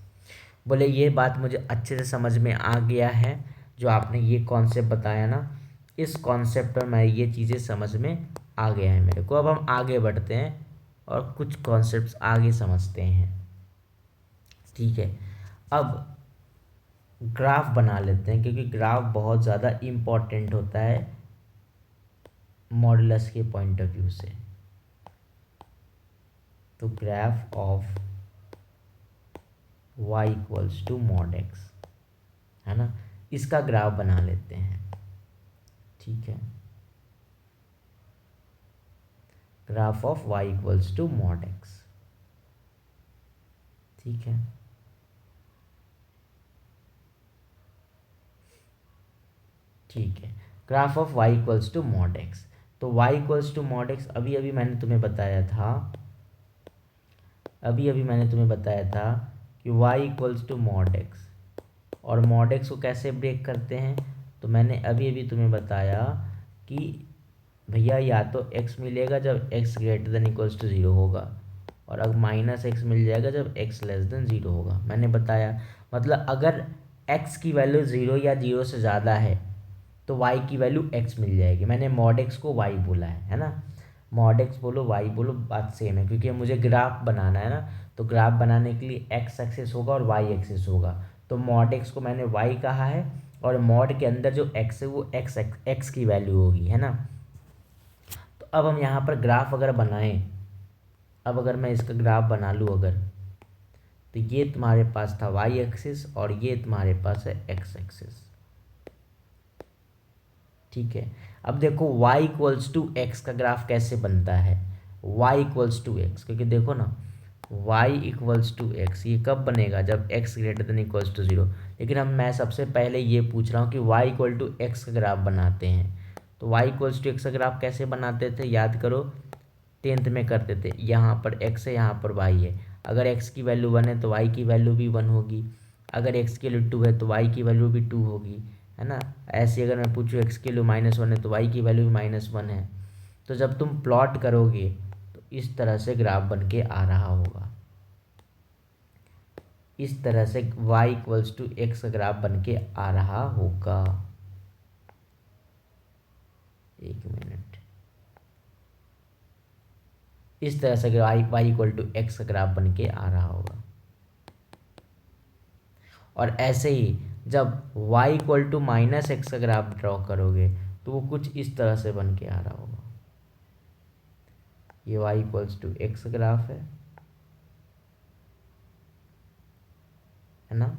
S1: बोले ये बात मुझे अच्छे से समझ में आ गया है, जो आपने ये कॉन्सेप्ट बताया ना, इस कॉन्सेप्ट पर मैं ये चीज़ें समझ में आ गया है मेरे को। अब हम आगे बढ़ते हैं और कुछ कॉन्सेप्ट्स आगे समझते हैं। ठीक है, अब ग्राफ बना लेते हैं, क्योंकि ग्राफ बहुत ज़्यादा इम्पॉर्टेंट होता है मॉडुलस के पॉइंट ऑफ व्यू से। तो graph of y equals to mod x, है ना, इसका ग्राफ बना लेते हैं। ठीक है, graph of y equals to mod x. ठीक है, ठीक है, graph of y equals to mod x. तो y equals to mod x अभी अभी मैंने तुम्हें बताया था, कि y equals to mod x, और मॉड एक्स को कैसे ब्रेक करते हैं, तो मैंने अभी अभी तुम्हें बताया कि भैया या तो x मिलेगा जब x greater than equals to 0 होगा, और अब माइनस एक्स मिल जाएगा जब x लेस देन 0 होगा। मैंने बताया मतलब अगर x की वैल्यू 0 या 0 से ज़्यादा है तो y की वैल्यू x मिल जाएगी। मैंने मॉड x को y बोला है ना, मॉड x बोलो y बोलो बात सेम है, क्योंकि मुझे ग्राफ बनाना है ना, तो ग्राफ बनाने के लिए x एक्सिस होगा और y एक्सिस होगा। तो मॉड x को मैंने y कहा है, और मॉड के अंदर जो x है वो x की वैल्यू होगी, है ना। तो अब हम यहाँ पर ग्राफ अगर बनाएं, अब अगर मैं इसका ग्राफ बना लूँ अगर, तो ये तुम्हारे पास था y एक्सिस और ये तुम्हारे पास है x एक्सिस। ठीक है, अब देखो y इक्वल्स टू एक्स का ग्राफ कैसे बनता है, y इक्वल्स टू एक्स, क्योंकि देखो ना y इक्वल्स टू एक्स ये कब बनेगा, जब x greater than equals to 0। लेकिन अब मैं सबसे पहले ये पूछ रहा हूँ कि y इक्वल टू एक्स का ग्राफ बनाते हैं, तो y इक्वल्स टू एक्स का ग्राफ कैसे बनाते थे, याद करो 10th में करते थे। यहाँ पर x है, यहाँ पर y है, अगर x की वैल्यू 1 है तो y की वैल्यू भी 1 होगी, अगर x की वैल्यू 2 है तो y की वैल्यू भी 2 होगी, है ना। ऐसे अगर मैं पूछूँ x की वैल्यू -1 है तो y की वैल्यू भी -1 है। तो जब तुम प्लॉट करोगे तो इस तरह से ग्राफ बन के आ रहा होगा, इस तरह से y इक्वल्स टू एक्स का ग्राफ बन के आ रहा होगा। एक मिनट, इस तरह से y इक्वल टू एक्स का ग्राफ बन के आ रहा होगा। और ऐसे ही जब y equal to minus x का ग्राफ ड्रॉ करोगे तो वो कुछ इस तरह से बन के आ रहा होगा। ये y equals to x graph है ना,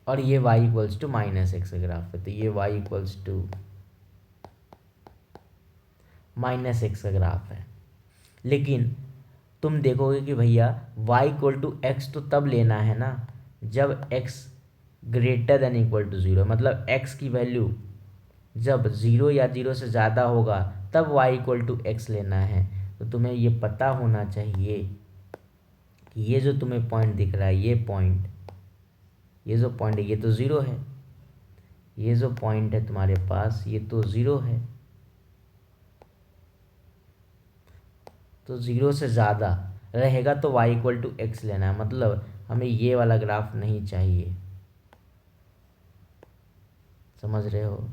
S1: और ये y equals to minus x graph है, तो ये y equals to minus x का ग्राफ है। लेकिन तुम देखोगे कि भैया y इक्वल टू एक्स तो तब लेना है ना जब x greater than equal to 0, मतलब x की वैल्यू जब 0 या 0 से ज़्यादा होगा तब y इक्वल टू एक्स लेना है। तो तुम्हें ये पता होना चाहिए कि ये जो तुम्हें पॉइंट दिख रहा है, ये जो पॉइंट है ये तो ज़ीरो है, ये जो पॉइंट है तुम्हारे पास ये तो ज़ीरो है। तो ज़ीरो से ज़्यादा रहेगा तो y इक्वल टू एक्स लेना है, मतलब हमें ये वाला ग्राफ नहीं चाहिए। समझ रहे हो,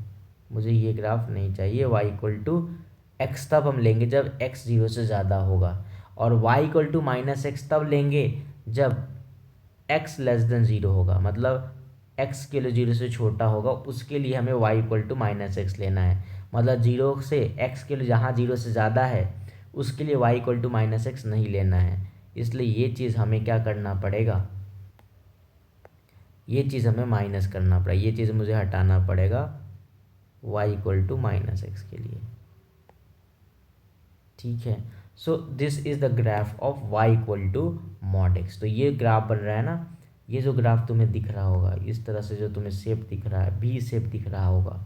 S1: मुझे ये ग्राफ नहीं चाहिए। y इक्वल टू एक्स तब हम लेंगे जब x ज़ीरो से ज़्यादा होगा, और y equal to minus x तब लेंगे जब x लेस देन ज़ीरो होगा, मतलब x के लिए ज़ीरो से छोटा होगा, उसके लिए हमें y equal to minus x लेना है। मतलब ज़ीरो से x के लिए जहाँ ज़ीरो से ज़्यादा है उसके लिए y equal to minus x नहीं लेना है। इसलिए ये चीज़ हमें क्या करना पड़ेगा, ये चीज़ हमें माइनस करना पड़ेगा, ये चीज़ मुझे हटाना पड़ेगा y equal to minus x के लिए। ठीक है, so this is the graph of y equal to mod x. तो ये ग्राफ बन रहा है ना, ये जो ग्राफ तुम्हें दिख रहा होगा इस तरह से, जो तुम्हें शेप दिख रहा है भी शेप दिख रहा होगा।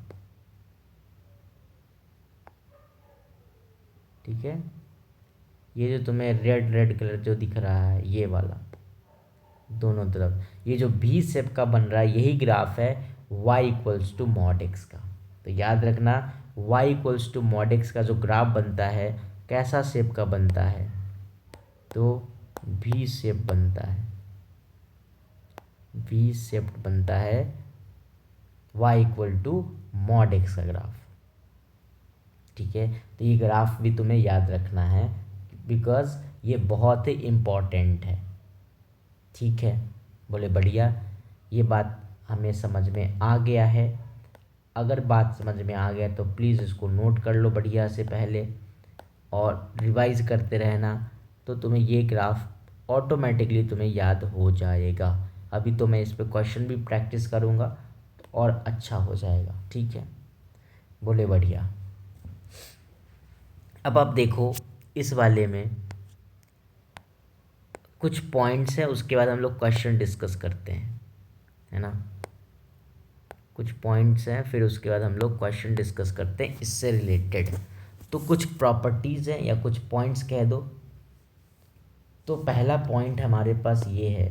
S1: ठीक है, ये जो तुम्हें रेड रेड कलर जो दिख रहा है ये वाला दोनों तरफ, ये जो भी शेप का बन रहा है यही ग्राफ है y equals to mod x का। तो याद रखना y equals to mod x का जो ग्राफ बनता है कैसा शेप का बनता है, तो भी शेप बनता है, भी शेप बनता है y equal to mod x का ग्राफ। ठीक है, तो ये ग्राफ भी तुम्हें याद रखना है बिकॉज ये बहुत ही इम्पॉर्टेंट है। ठीक है, बोले बढ़िया, ये बात हमें समझ में आ गया है। अगर बात समझ में आ गया तो प्लीज़ इसको नोट कर लो बढ़िया से पहले और रिवाइज करते रहना, तो तुम्हें ये ग्राफ ऑटोमेटिकली तुम्हें याद हो जाएगा। अभी तो मैं इस पर क्वेश्चन भी प्रैक्टिस करूँगा और अच्छा हो जाएगा। ठीक है, बोले बढ़िया। अब आप देखो इस वाले में कुछ पॉइंट्स हैं, उसके बाद हम लोग क्वेश्चन डिस्कस करते हैं, है ना। कुछ पॉइंट्स हैं फिर उसके बाद हम लोग क्वेश्चन डिस्कस करते हैं इससे रिलेटेड। तो कुछ प्रॉपर्टीज़ हैं या कुछ पॉइंट्स कह दो। तो पहला पॉइंट हमारे पास ये है,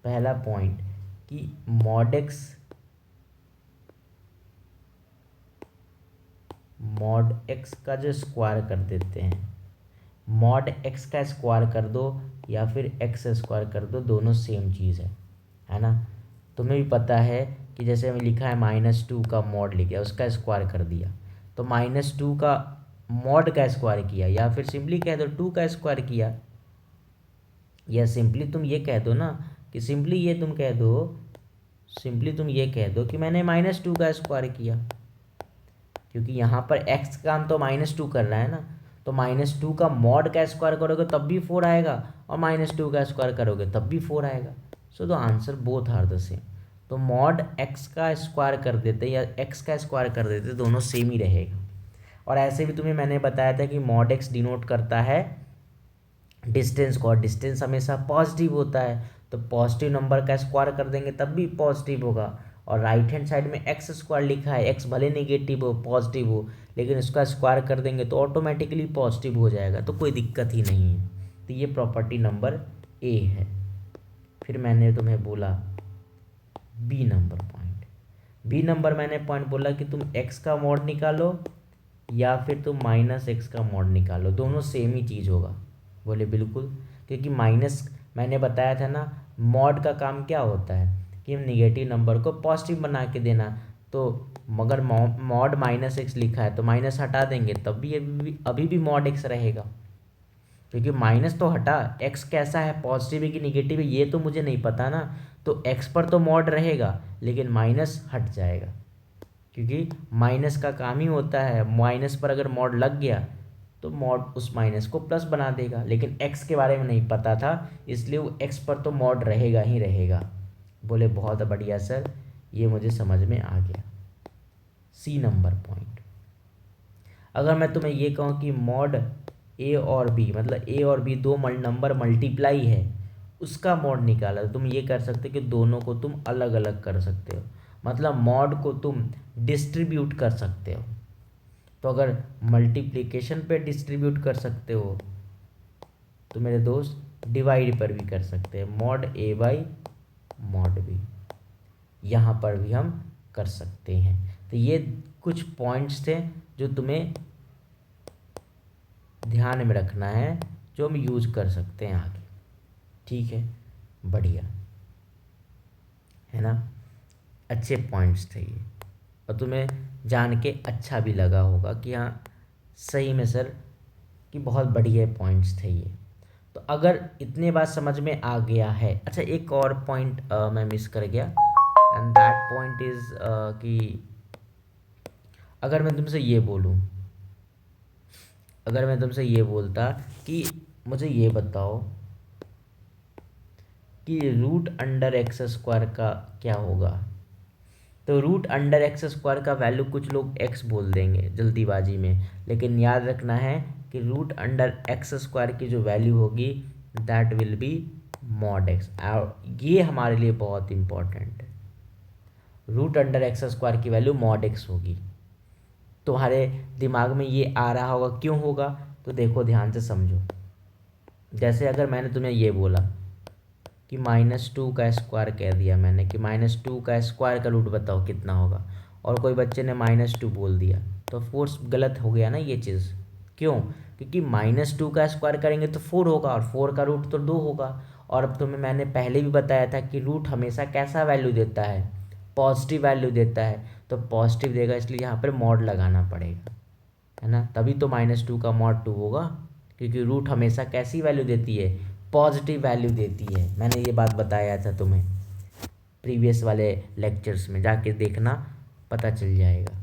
S1: पहला पॉइंट कि मॉड एक्स का जो स्क्वायर कर देते हैं, मॉड एक्स का स्क्वायर कर दो या फिर एक्स स्क्वायर कर दो, दोनों सेम चीज़ है ना। तुम्हें भी पता है कि जैसे हमें लिखा है -2 का मॉड लिखा उसका स्क्वायर कर दिया, तो -2 का मॉड का स्क्वायर किया, या फिर सिंपली कह दो 2 का स्क्वायर किया, या सिंपली तुम ये कह दो ना कि सिंपली तुम ये कह दो कि मैंने -2 का स्क्वायर किया, क्योंकि यहाँ पर एक्स का काम तो -2 करना है ना। तो -2 का मॉड का स्क्वायर करोगे तब भी 4 आएगा और -2 का स्क्वायर करोगे तब भी 4 आएगा। So the answer both are the same. तो मॉड एक्स का स्क्वायर कर देते या एक्स का स्क्वायर कर देते, दोनों सेम ही रहेगा। और ऐसे भी तुम्हें मैंने बताया था कि मॉड एक्स डिनोट करता है डिस्टेंस को, और डिस्टेंस हमेशा पॉजिटिव होता है, तो पॉजिटिव नंबर का स्क्वायर कर देंगे तब भी पॉजिटिव होगा। और राइट हैंड साइड में एक्स स्क्वायर लिखा है, एक्स भले नेगेटिव हो पॉजिटिव हो, लेकिन इसका स्क्वायर कर देंगे तो ऑटोमेटिकली पॉजिटिव हो जाएगा, तो कोई दिक्कत ही नहीं है। तो ये प्रॉपर्टी नंबर ए है। फिर मैंने तुम्हें बोला B number point, B number मैंने पॉइंट बोला कि तुम एक्स का मॉड निकालो या फिर तुम -x का मॉड निकालो, दोनों सेम ही चीज़ होगा। बोले बिल्कुल, क्योंकि माइनस मैंने बताया था ना, मॉड का काम क्या होता है कि हम निगेटिव नंबर को पॉजिटिव बना के देना। तो मगर मॉड -x लिखा है तो माइनस हटा देंगे तब भी अभी भी मॉड x रहेगा, क्योंकि माइनस तो हटा, x कैसा है, पॉजिटिव है कि निगेटिव है ये तो मुझे नहीं पता ना। तो x पर तो मॉड रहेगा लेकिन माइनस हट जाएगा, क्योंकि माइनस का काम ही होता है, माइनस पर अगर मॉड लग गया तो मॉड उस माइनस को प्लस बना देगा। लेकिन x के बारे में नहीं पता था, इसलिए वो x पर तो मॉड रहेगा ही रहेगा। बोले बहुत बढ़िया सर, ये मुझे समझ में आ गया। सी नंबर पॉइंट, अगर मैं तुम्हें ये कहूँ कि मॉड ए और बी, मतलब ए और बी दो नंबर मल्टीप्लाई है, उसका मॉड निकाला, तो तुम ये कर सकते हो कि दोनों को तुम अलग अलग कर सकते हो। मतलब मॉड को तुम डिस्ट्रीब्यूट कर सकते हो। तो अगर मल्टीप्लिकेशन पे डिस्ट्रीब्यूट कर सकते हो तो मेरे दोस्त डिवाइड पर भी कर सकते हैं, mod A by mod B, यहाँ पर भी हम कर सकते हैं। तो ये कुछ पॉइंट्स थे जो तुम्हें ध्यान में रखना है, जो हम यूज कर सकते हैं आगे। ठीक है, बढ़िया है ना, अच्छे पॉइंट्स थे ये, और तुम्हें जान के अच्छा भी लगा होगा कि हाँ सही में सर कि बहुत बढ़िया पॉइंट्स थे ये। तो अगर इतने बात समझ में आ गया है, अच्छा एक और पॉइंट मैं मिस कर गया, एंड दैट पॉइंट इज़ कि अगर मैं तुमसे ये बोलूँ, अगर मैं तुमसे ये बोलता कि मुझे ये बताओ कि रूट अंडर एक्स स्क्वायर का क्या होगा, तो रूट अंडर एक्स स्क्वायर का वैल्यू कुछ लोग एक्स बोल देंगे जल्दीबाजी में, लेकिन याद रखना है कि रूट अंडर एक्स स्क्वायर की जो वैल्यू होगी that will B mod x. ये हमारे लिए बहुत इंपॉर्टेंट है, रूट अंडर एक्स स्क्वायर की वैल्यू मॉड एक्स होगी। तुम्हारे दिमाग में ये आ रहा होगा, क्यों होगा, तो देखो ध्यान से समझो। जैसे अगर मैंने तुम्हें ये बोला कि -2 का स्क्वायर कह दिया मैंने कि -2 का स्क्वायर का रूट बताओ कितना होगा, और कोई बच्चे ने -2 बोल दिया, तो फोर्स गलत हो गया ना ये चीज़। क्यों? क्योंकि -2 का स्क्वायर करेंगे तो 4 होगा, और 4 का रूट तो 2 होगा। और अब तुम्हें मैंने पहले भी बताया था कि रूट हमेशा कैसा वैल्यू देता है, पॉजिटिव वैल्यू देता है, तो पॉजिटिव देगा, इसलिए यहाँ पर मॉड लगाना पड़ेगा, है ना। तभी तो -2 का मॉड 2 होगा, क्योंकि रूट हमेशा कैसी वैल्यू देती है, पॉजिटिव वैल्यू देती है। मैंने ये बात बताया था तुम्हें प्रीवियस वाले लेक्चर्स में, जाके देखना, पता चल जाएगा।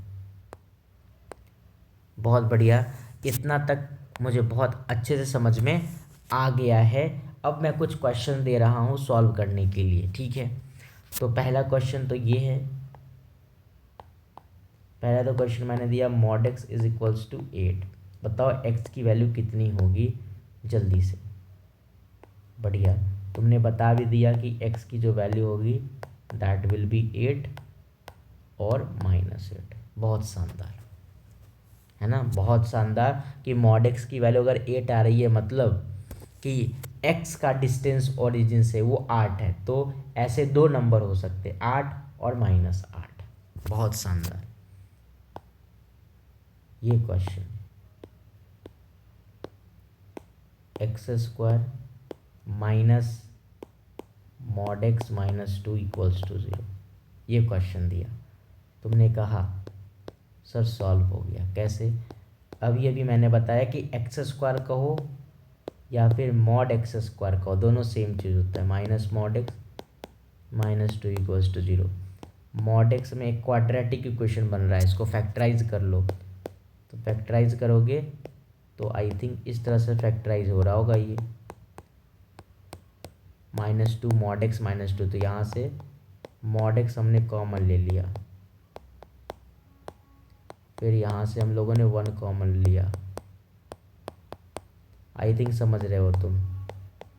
S1: बहुत बढ़िया, इतना तक मुझे बहुत अच्छे से समझ में आ गया है। अब मैं कुछ क्वेश्चन दे रहा हूँ सॉल्व करने के लिए, ठीक है। तो पहला क्वेश्चन तो ये है, पहला तो क्वेश्चन मैंने दिया mod x is equals to 8, बताओ एक्स की वैल्यू कितनी होगी जल्दी से। बढ़िया, तुमने बता भी दिया कि एक्स की जो वैल्यू होगी दैट विल बी 8 और -8। बहुत शानदार, है ना, बहुत शानदार कि मॉड एक्स की वैल्यू अगर 8 आ रही है, मतलब कि एक्स का डिस्टेंस ओरिजिन से वो 8 है, तो ऐसे दो नंबर हो सकते, 8 और -8। बहुत शानदार ये question. X square minus mod x -2 equals to 0, ये क्वेश्चन दिया, तुमने कहा सर सॉल्व हो गया कैसे। अभी अभी मैंने बताया कि एक्स स्क्वायर कहो या फिर मॉड एक्स स्क्वायर कहो, दोनों सेम चीज़ होता है, minus mod x -2 equals to 0। Mod x में एक क्वाड्रेटिक इक्वेशन बन रहा है, इसको फैक्टराइज कर लो, तो फैक्टराइज करोगे तो आई थिंक इस तरह से फैक्टराइज हो रहा होगा ये, -2 मॉड एक्स -2, तो यहाँ से मॉड एक्स हमने कॉमन ले लिया, फिर यहाँ से हम लोगों ने 1 कॉमन लिया, आई थिंक समझ रहे हो तुम।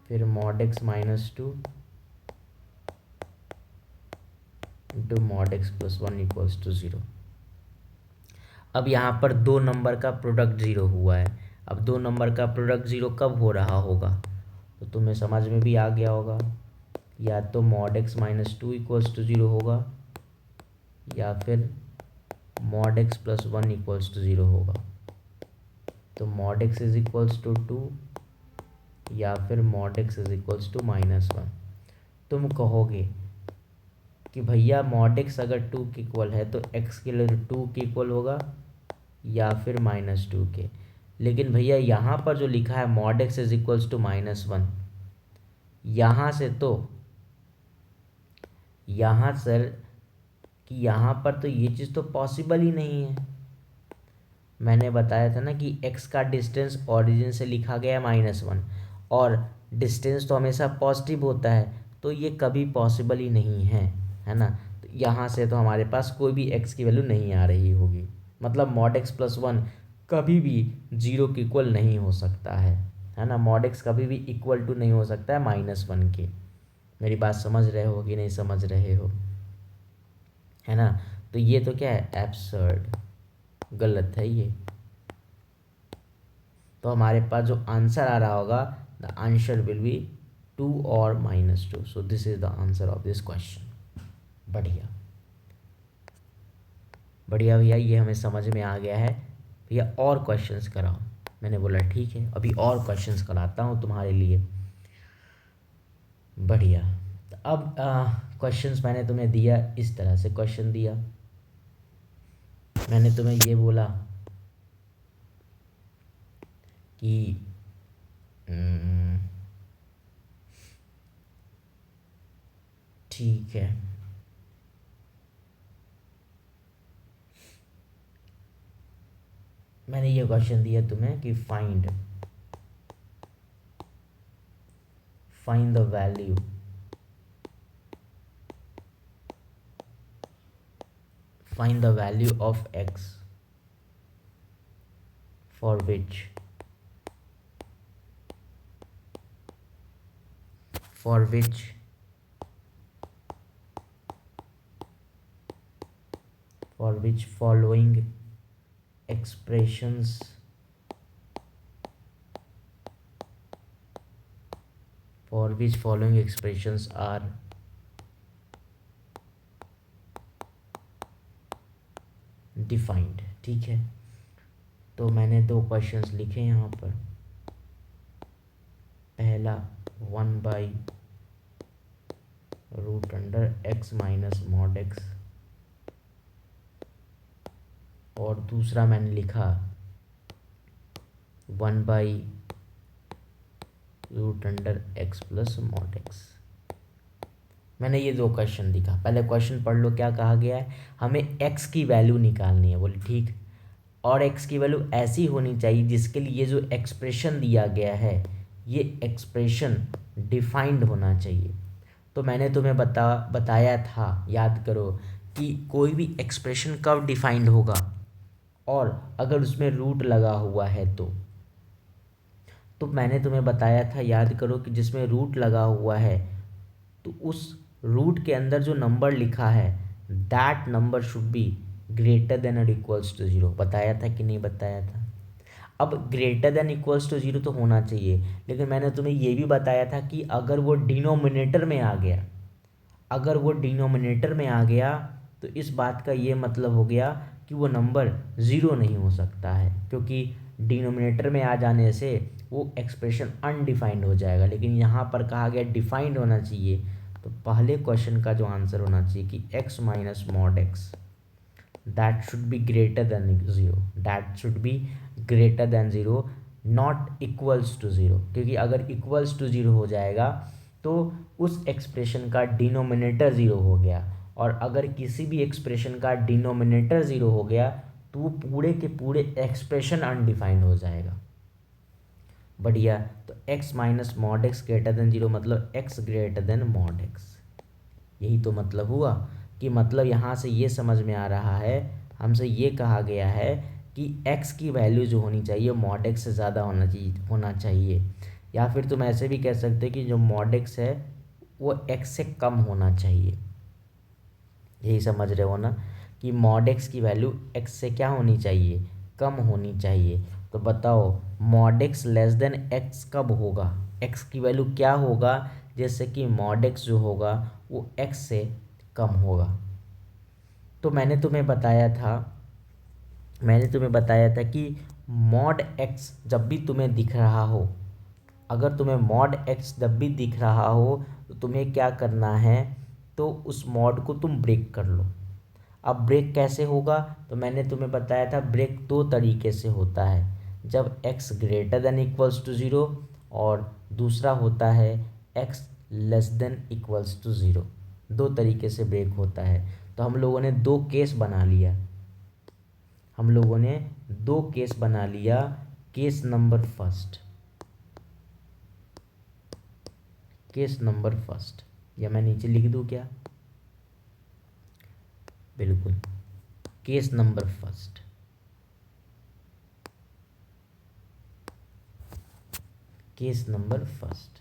S1: फिर mod x -2 into mod x +1 equals to 0। अब यहाँ पर दो नंबर का प्रोडक्ट 0 हुआ है। अब दो नंबर का प्रोडक्ट 0 कब हो रहा होगा, तो तुम्हें समझ में भी आ गया होगा, या तो मॉड एक्स -2 इक्वल्स टू 0 होगा, या फिर मॉड एक्स +1 इक्वल्स टू 0 होगा। तो mod x is equals to 2 या फिर mod x is equals to -1। तुम कहोगे कि भैया मॉड एक्स अगर 2 के इक्वल है तो एक्स के लिए 2 के इक्वल होगा या फिर -2 के, लेकिन भैया यहाँ पर जो लिखा है mod x is equals to -1, यहाँ से तो यहाँ सर कि यहाँ पर तो ये चीज़ तो पॉसिबल ही नहीं है। मैंने बताया था ना कि x का डिस्टेंस ओरिजिन से लिखा गया है -1, और डिस्टेंस तो हमेशा पॉजिटिव होता है, तो ये कभी पॉसिबल ही नहीं है ना। तो यहाँ से तो हमारे पास कोई भी x की वैल्यू नहीं आ रही होगी, मतलब मॉड एक्स +1 कभी भी 0 के इक्वल नहीं हो सकता है ना। मॉड एक्स कभी भी इक्वल टू नहीं हो सकता है -1 के। मेरी बात समझ रहे हो कि नहीं समझ रहे हो। है ना। तो ये तो क्या है, एब्सर्ड, गलत है ये। तो हमारे पास जो आंसर आ रहा होगा, द आंसर विल बी 2 और -2। So this is the answer of this question. बढ़िया बढ़िया भैया, ये हमें समझ में आ गया है। भैया और क्वेश्चंस कराओ। मैंने बोला ठीक है, अभी और क्वेश्चंस कराता हूँ तुम्हारे लिए। बढ़िया। तो अब क्वेश्चंस मैंने तुम्हें दिया, इस तरह से क्वेश्चन दिया। मैंने तुम्हें ये बोला कि ठीक है, मैंने ये क्वेश्चन दिया तुम्हें कि find the value of x for which for which for which following expressions are defined. ठीक है, तो मैंने दो क्वेश्चंस लिखे यहाँ पर। पहला 1/√x माइनस मॉड x, और दूसरा मैंने लिखा 1/√x प्लस मॉड x। मैंने ये दो क्वेश्चन लिखा। पहले क्वेश्चन पढ़ लो, क्या कहा गया है, हमें x की वैल्यू निकालनी है। बोले ठीक, और x की वैल्यू ऐसी होनी चाहिए जिसके लिए जो एक्सप्रेशन दिया गया है, ये एक्सप्रेशन डिफाइंड होना चाहिए। तो मैंने तुम्हें बताया था, याद करो, कि कोई भी एक्सप्रेशन कब डिफाइंड होगा, और अगर उसमें रूट लगा हुआ है तो मैंने तुम्हें बताया था, याद करो, कि जिसमें रूट लगा हुआ है तो उस रूट के अंदर जो नंबर लिखा है, that number should be greater than और इक्वल्स टू 0। बताया था कि नहीं बताया था। अब ग्रेटर देन इक्वल्स टू 0 तो होना चाहिए, लेकिन मैंने तुम्हें ये भी बताया था कि अगर वो डिनोमिनेटर में आ गया, तो इस बात का ये मतलब हो गया कि वो नंबर ज़ीरो नहीं हो सकता है, क्योंकि डिनोमिनेटर में आ जाने से वो एक्सप्रेशन अनडिफाइंड हो जाएगा। लेकिन यहाँ पर कहा गया डिफाइंड होना चाहिए, तो पहले क्वेश्चन का जो आंसर होना चाहिए कि x minus mod x, that should be greater than zero, not equals to zero. क्योंकि अगर इक्वल्स टू ज़ीरो हो जाएगा तो उस एक्सप्रेशन का डिनोमिनेटर ज़ीरो हो गया, और अगर किसी भी एक्सप्रेशन का डिनोमिनेटर ज़ीरो हो गया तो वो पूरे के पूरे एक्सप्रेशन अनडिफाइंड हो जाएगा। बढ़िया। तो x minus mod x greater then 0 मतलब x greater then mod x। यही तो मतलब हुआ, कि मतलब यहाँ से ये समझ में आ रहा है, हमसे ये कहा गया है कि x की वैल्यू जो होनी चाहिए मॉड x से ज़्यादा होना चाहिए। या फिर तुम ऐसे भी कह सकते कि जो मॉड x है वो x से कम होना चाहिए। यही समझ रहे हो ना, कि मॉड x की वैल्यू x से क्या होनी चाहिए, कम होनी चाहिए। तो बताओ mod x less then x कब होगा, x की वैल्यू क्या होगा, जैसे कि मॉड x जो होगा वो x से कम होगा। तो मैंने तुम्हें बताया था कि मॉड x जब भी तुम्हें दिख रहा हो, अगर तुम्हें मॉड x जब भी दिख रहा हो तो तुम्हें क्या करना है, तो उस मॉड को तुम ब्रेक कर लो। अब ब्रेक कैसे होगा, तो मैंने तुम्हें बताया था ब्रेक दो तरीके से होता है, जब x greater than equals to 0, और दूसरा होता है x less than equals to 0। दो तरीके से ब्रेक होता है। तो हम लोगों ने दो केस बना लिया। केस नंबर फर्स्ट, या मैं नीचे लिख दूँ क्या, बिल्कुल, case number first. Case number first,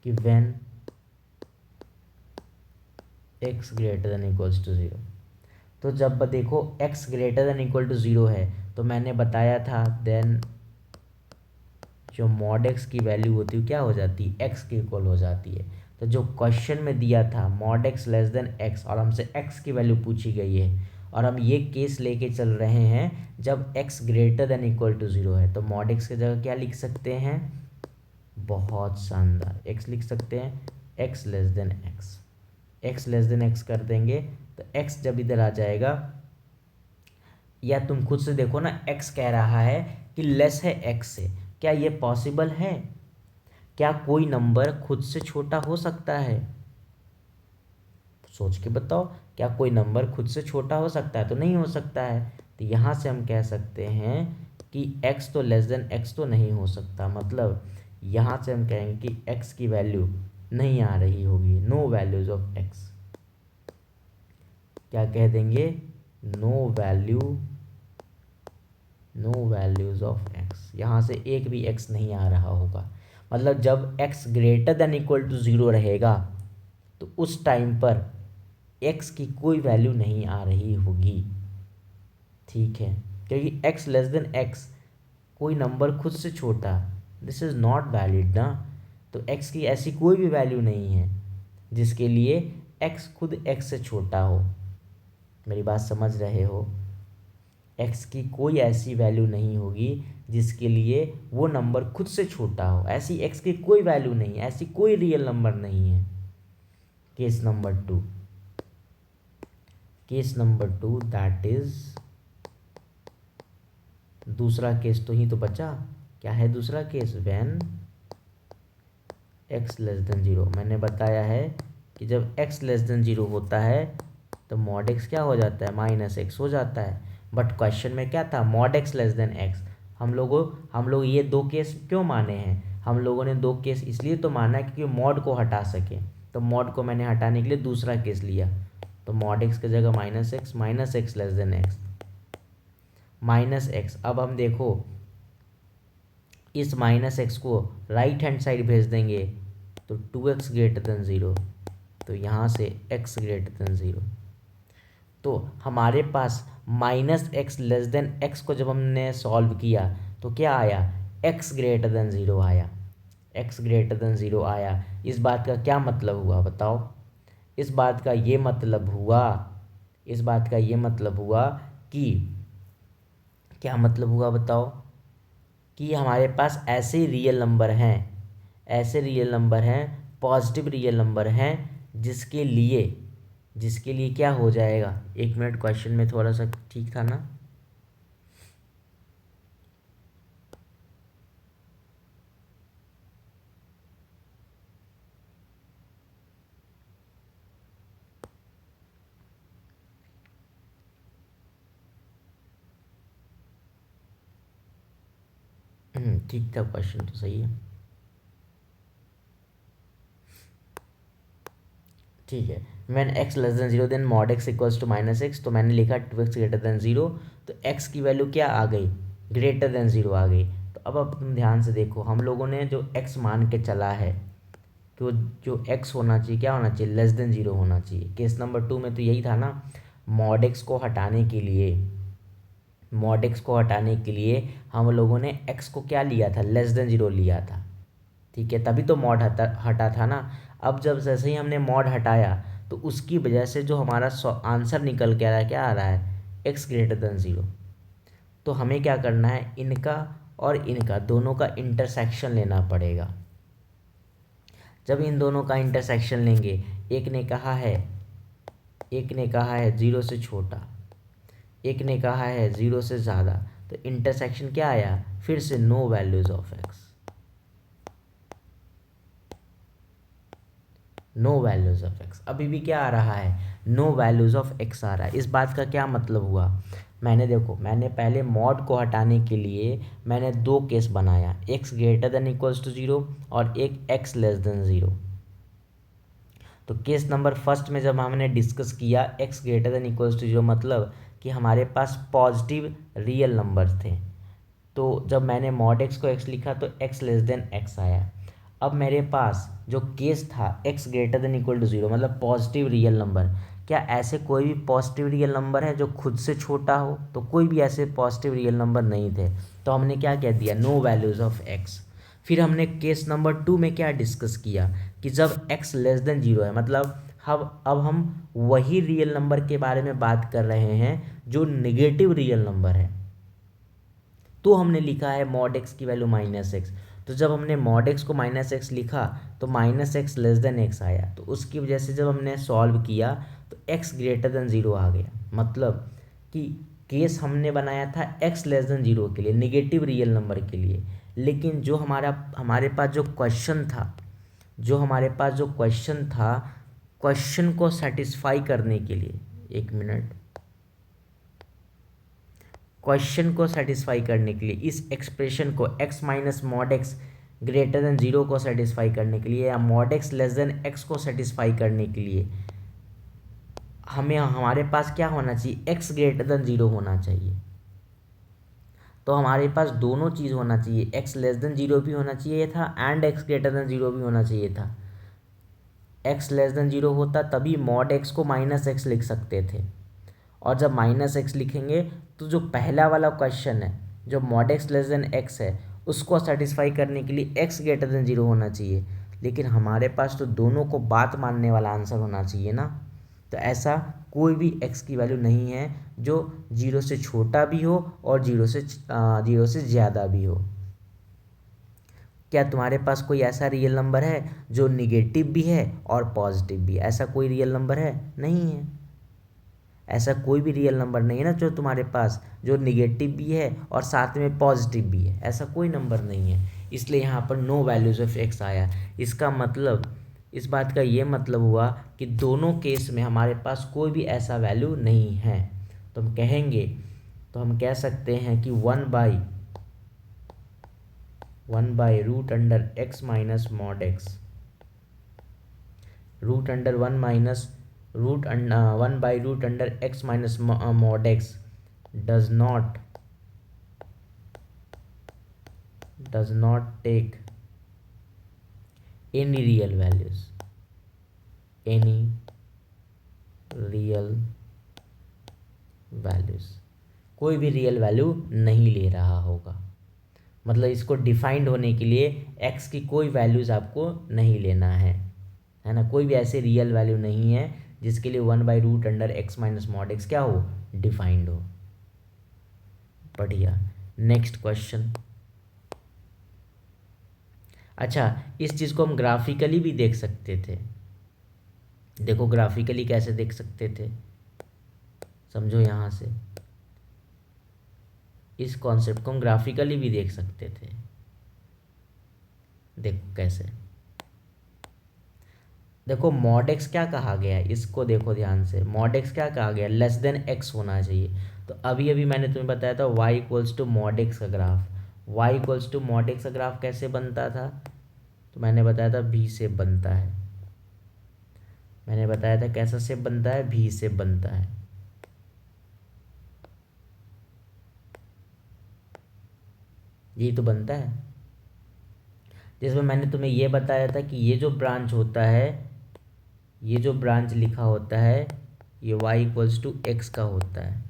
S1: कि when x greater than equals to zero. तो जब देखो x greater than equal to zero है तो मैंने बताया था देन जो मॉड x की वैल्यू होती है क्या हो जाती है, x के इक्वल हो जाती है। तो जो क्वेश्चन में दिया था mod x less then x और हमसे x की वैल्यू पूछी गई है और हम ये केस लेके चल रहे हैं जब x greater than equal to zero है, तो मॉड x की जगह क्या लिख सकते हैं, बहुत शानदार, x लिख सकते हैं x less then x। x less then x कर देंगे तो x जब इधर आ जाएगा, या तुम खुद से देखो ना x कह रहा है कि लेस है x से, क्या ये पॉसिबल है? क्या कोई नंबर खुद से छोटा हो सकता है? सोच के बताओ, क्या कोई नंबर खुद से छोटा हो सकता है? तो नहीं हो सकता है। तो यहाँ से हम कह सकते हैं कि x तो लेस देन x तो नहीं हो सकता, मतलब यहाँ से हम कहेंगे कि x की वैल्यू नहीं आ रही होगी, नो वैल्यूज ऑफ x। क्या कह देंगे, नो वैल्यूज ऑफ x। यहाँ से एक भी x नहीं आ रहा होगा, मतलब जब x greater than equal to zero रहेगा तो उस टाइम पर x की कोई वैल्यू नहीं आ रही होगी, ठीक है, क्योंकि x लेस देन x कोई नंबर खुद से छोटा, दिस इज़ नॉट वैलिड ना। तो x की ऐसी कोई भी वैल्यू नहीं है जिसके लिए x खुद x से छोटा हो। मेरी बात समझ रहे हो, x की कोई ऐसी वैल्यू नहीं होगी जिसके लिए वो नंबर खुद से छोटा हो, ऐसी x की कोई वैल्यू नहीं, ऐसी कोई रियल नंबर नहीं है। Case number two that is, दूसरा केस तो ही तो बचा, क्या है दूसरा case, when x less than zero. मैंने बताया है कि जब x लेस देन ज़ीरो होता है तो मॉड x क्या हो जाता है, माइनस x हो जाता है। बट क्वेश्चन में क्या था, mod x less then x। हम लोग ये दो केस क्यों माने हैं, हम लोगों ने दो केस इसलिए तो माना है क्योंकि मॉड को हटा सके, तो मॉड को मैंने हटाने के लिए दूसरा केस लिया। तो मॉड x की जगह minus x less then x, minus x. अब हम देखो इस माइनस एक्स को राइट हैंड साइड भेज देंगे तो 2x ग्रेटर देन ज़ीरो, तो यहाँ से x ग्रेटर देन ज़ीरो। तो हमारे पास minus x less than x को जब हमने सॉल्व किया तो क्या आया, x ग्रेटर देन ज़ीरो आया, x ग्रेटर देन ज़ीरो आया। इस बात का क्या मतलब हुआ बताओ, इस बात का ये मतलब हुआ, इस बात का ये मतलब हुआ कि, क्या मतलब हुआ बताओ, कि हमारे पास ऐसे रियल नंबर हैं, ऐसे रियल नंबर हैं, पॉजिटिव रियल नंबर हैं जिसके लिए क्या हो जाएगा, एक मिनट, क्वेश्चन में थोड़ा सा ठीक था ना, ठीक था, क्वेश्चन तो सही है, ठीक है। मैंने x less than zero then mod x equals to minus x, तो मैंने लिखा 2x ग्रेटर देन ज़ीरो, तो x की वैल्यू क्या आ गई, ग्रेटर देन ज़ीरो आ गई। तो अब तुम ध्यान से देखो, हम लोगों ने जो x मान के चला है तो जो x होना चाहिए क्या होना चाहिए, लेस देन ज़ीरो होना चाहिए। केस नंबर टू में तो यही था ना, मॉड x को हटाने के लिए, मॉड x को हटाने के लिए हम लोगों ने x को क्या लिया था, लेस देन ज़ीरो लिया था, ठीक है, तभी तो मॉड हटा था ना। अब जब जैसे ही हमने मॉड हटाया तो उसकी वजह से जो हमारा आंसर निकल के आ रहा है, क्या आ रहा है, x ग्रेटर देन ज़ीरो। तो हमें क्या करना है, इनका और इनका दोनों का इंटरसेक्शन लेना पड़ेगा। जब इन दोनों का इंटरसेक्शन लेंगे, एक ने कहा है ज़ीरो से छोटा, एक ने कहा है ज़ीरो से ज़्यादा, तो इंटरसेक्शन क्या आया, फिर से no values of x, no values of x। अभी भी क्या आ रहा है, नो वैल्यूज़ ऑफ x आ रहा है। इस बात का क्या मतलब हुआ, मैंने पहले मॉड को हटाने के लिए मैंने दो केस बनाया, x greater than equals to zero और एक x लेस देन ज़ीरो। तो केस नंबर फर्स्ट में जब हमने डिस्कस किया x greater than equals to zero, मतलब कि हमारे पास पॉजिटिव रियल नंबर थे, तो जब मैंने मॉड x को x लिखा तो x लेस देन x आया। अब मेरे पास जो केस था x greater than equal to 0 मतलब पॉजिटिव रियल नंबर, क्या ऐसे कोई भी पॉजिटिव रियल नंबर है जो खुद से छोटा हो? तो कोई भी ऐसे पॉजिटिव रियल नंबर नहीं थे, तो हमने क्या कह दिया, नो वैल्यूज़ ऑफ x। फिर हमने केस नंबर 2 में क्या डिस्कस किया कि जब x लेस देन 0 है, मतलब अब हम वही रियल नंबर के बारे में बात कर रहे हैं जो निगेटिव रियल नंबर है, तो हमने लिखा है मॉड x की वैल्यू -x। तो जब हमने मॉड x को -x लिखा तो -x लेस देन x आया, तो उसकी वजह से जब हमने सॉल्व किया तो x ग्रेटर देन 0 आ गया। मतलब कि केस हमने बनाया था x लेस देन 0 के लिए, निगेटिव रियल नंबर के लिए, लेकिन जो हमारे पास जो क्वेश्चन था, क्वेश्चन को सेटिस्फाई करने के लिए, एक मिनट, क्वेश्चन को सेटिस्फाई करने के लिए इस एक्सप्रेशन को x minus mod x greater then 0 को सेटिस्फाई करने के लिए या mod x less then x को सेटिस्फाई करने के लिए हमारे पास क्या होना चाहिए, x ग्रेटर देन 0 होना चाहिए। तो हमारे पास दोनों चीज़ होना चाहिए, x लेस देन 0 भी होना चाहिए था एंड x ग्रेटर देन 0 भी होना चाहिए था। x लेस देन 0 होता तभी मॉड x को -x लिख सकते थे, और जब -x लिखेंगे तो जो पहला वाला क्वेश्चन है, जो mod x less then x है, उसको सेटिस्फाई करने के लिए x ग्रेटर देन 0 होना चाहिए। लेकिन हमारे पास तो दोनों को बात मानने वाला आंसर होना चाहिए ना। तो ऐसा कोई भी x की वैल्यू नहीं है जो 0 से छोटा भी हो और 0 से ज़्यादा भी हो। क्या तुम्हारे पास कोई ऐसा रियल नंबर है जो निगेटिव भी है और पॉजिटिव भी है? ऐसा कोई रियल नंबर है? नहीं है। ऐसा कोई भी रियल नंबर नहीं है ना जो तुम्हारे पास जो निगेटिव भी है और साथ में पॉजिटिव भी है, ऐसा कोई नंबर नहीं है। इसलिए यहाँ पर नो वैल्यूज़ ऑफ x आया। इसका मतलब, इस बात का ये मतलब हुआ कि दोनों केस में हमारे पास कोई भी ऐसा वैल्यू नहीं है। तो हम कहेंगे, तो हम कह सकते हैं कि 1/√x minus mod x, √1/√x minus mod x does not take any real values, कोई भी रियल वैल्यू नहीं ले रहा होगा। मतलब इसको डिफाइंड होने के लिए x की कोई वैल्यूज़ आपको नहीं लेना है ना। कोई भी ऐसे रियल वैल्यू नहीं है जिसके लिए 1/√x माइनस मॉड x क्या हो, डिफाइंड हो। बढ़िया, नेक्स्ट क्वेश्चन। अच्छा, इस चीज़ को हम ग्राफिकली भी देख सकते थे। देखो ग्राफिकली कैसे देख सकते थे, समझो। यहाँ से इस कॉन्सेप्ट को हम ग्राफिकली भी देख सकते थे। देखो कैसे, देखो मॉड x क्या कहा गया है, इसको देखो ध्यान से। मॉड x क्या कहा गया, लेस देन x होना चाहिए। तो अभी अभी मैंने तुम्हें बताया था y equals to mod x का graph. y equals to mod x का ग्राफ कैसे बनता था, तो मैंने बताया था v से बनता है। मैंने बताया था कैसा शेप बनता है, v से बनता है। यही तो बनता है, जिसमें मैंने तुम्हें ये बताया था कि ये जो ब्रांच होता है, ये जो ब्रांच लिखा होता है, ये y इक्वल्स टू एक्स का होता है।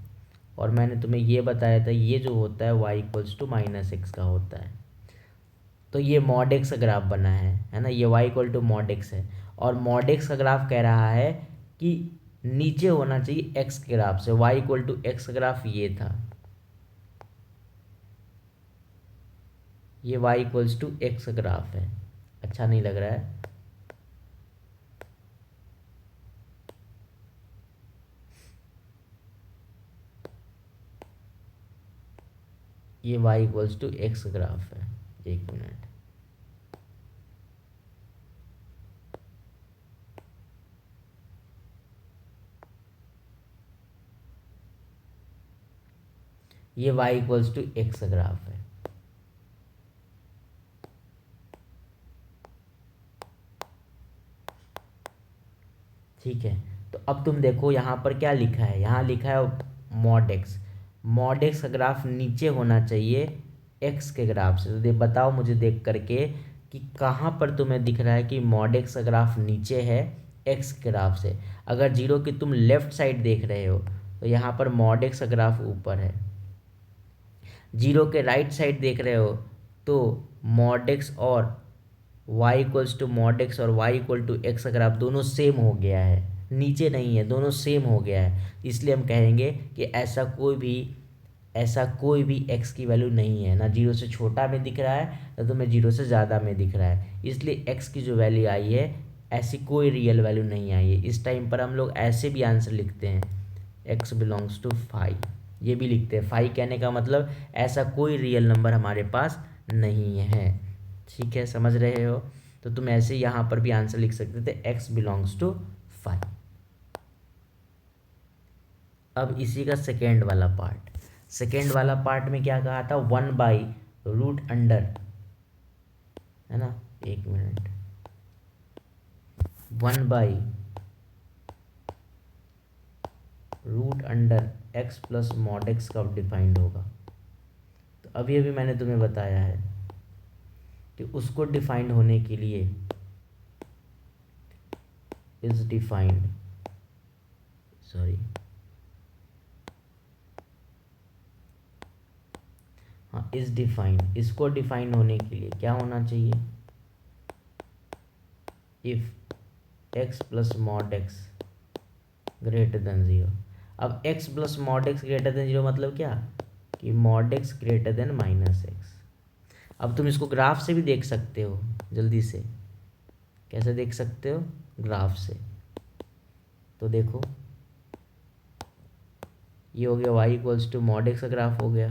S1: और मैंने तुम्हें ये बताया था ये जो होता है y इक्वल्स टू -x का होता है। तो ये मॉड x का ग्राफ बना है ना। ये y equal to mod x है, और मॉड x का ग्राफ कह रहा है कि नीचे होना चाहिए x के ग्राफ से। y इक्वल टू एक्स का ग्राफ ये था, ये y इक्वल्स टू एक्स का ग्राफ है। अच्छा नहीं लग रहा है, ये y equals to x graph है। एक मिनट, ये y equals to x graph है। ठीक है, तो अब तुम देखो यहाँ पर क्या लिखा है, यहाँ लिखा है मॉड x। मॉड x का ग्राफ नीचे होना चाहिए x के ग्राफ से। तो बताओ मुझे देख करके कि कहाँ पर तुम्हें दिख रहा है कि मॉड एक्स का ग्राफ नीचे है एक्स के ग्राफ से। अगर जीरो की तुम लेफ्ट साइड देख रहे हो तो यहाँ पर मॉड एक्स का ग्राफ ऊपर है। जीरो के राइट साइड देख रहे हो तो मॉड एक्स और y equals to mod x और y इक्वल टू एक्स अगर आप दोनों सेम हो गया है, नीचे नहीं है, दोनों सेम हो गया है, इसलिए हम कहेंगे कि ऐसा कोई भी x की वैल्यू नहीं है, ना जीरो से छोटा में दिख रहा है ना तुम्हें जीरो से ज़्यादा में दिख रहा है, इसलिए x की जो वैल्यू आई है ऐसी कोई रियल वैल्यू नहीं आई है। इस टाइम पर हम लोग ऐसे भी आंसर लिखते हैं x बिलोंग्स टू 5, ये भी लिखते हैं। 5 कहने का मतलब ऐसा कोई रियल नंबर हमारे पास नहीं है। ठीक है, समझ रहे हो? तो तुम ऐसे यहाँ पर भी आंसर लिख सकते थे x बिलोंग्स टू 5। अब इसी का सेकेंड वाला पार्ट में क्या कहा था, 1/√अंडर, है ना, एक मिनट, 1/√अंडर x प्लस मॉड एक्स कब डिफाइंड होगा। तो अभी अभी मैंने तुम्हें बताया है कि उसको डिफाइंड होने के लिए इज डिफाइंड, सॉरी, हाँ, इज डिफाइंड, इसको डिफाइन होने के लिए क्या होना चाहिए, if x plus mod x greater then 0। अब x plus mod x greater then 0 मतलब क्या, कि mod x greater then -x। अब तुम इसको ग्राफ से भी देख सकते हो, जल्दी से कैसे देख सकते हो, ग्राफ से। तो देखो ये हो गया y equals to mod x का ग्राफ हो गया,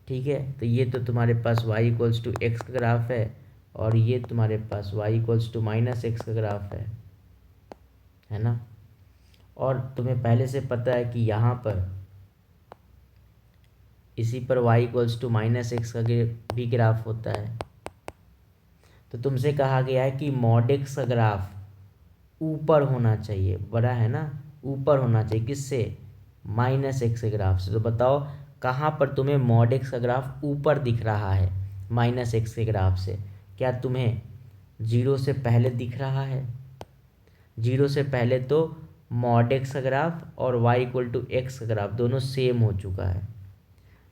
S1: ठीक है। तो ये तो तुम्हारे पास y इक्वल्स टू एक्स का ग्राफ है और ये तुम्हारे पास y इक्वल्स टू -x का ग्राफ है ना। और तुम्हें पहले से पता है कि यहाँ पर इसी पर y इक्वल्स टू -x का भी ग्राफ होता है। तो तुमसे कहा गया है कि मॉड एक्स का ग्राफ ऊपर होना चाहिए, बड़ा है ना, ऊपर होना चाहिए, किससे, -x के ग्राफ से। तो बताओ कहाँ पर तुम्हें मॉड एक्स का ग्राफ ऊपर दिख रहा है -x के ग्राफ से। क्या तुम्हें जीरो से पहले दिख रहा है, जीरो से पहले तो मॉड एक्स का ग्राफ और y इक्वल टू एक्स का ग्राफ दोनों सेम हो चुका है।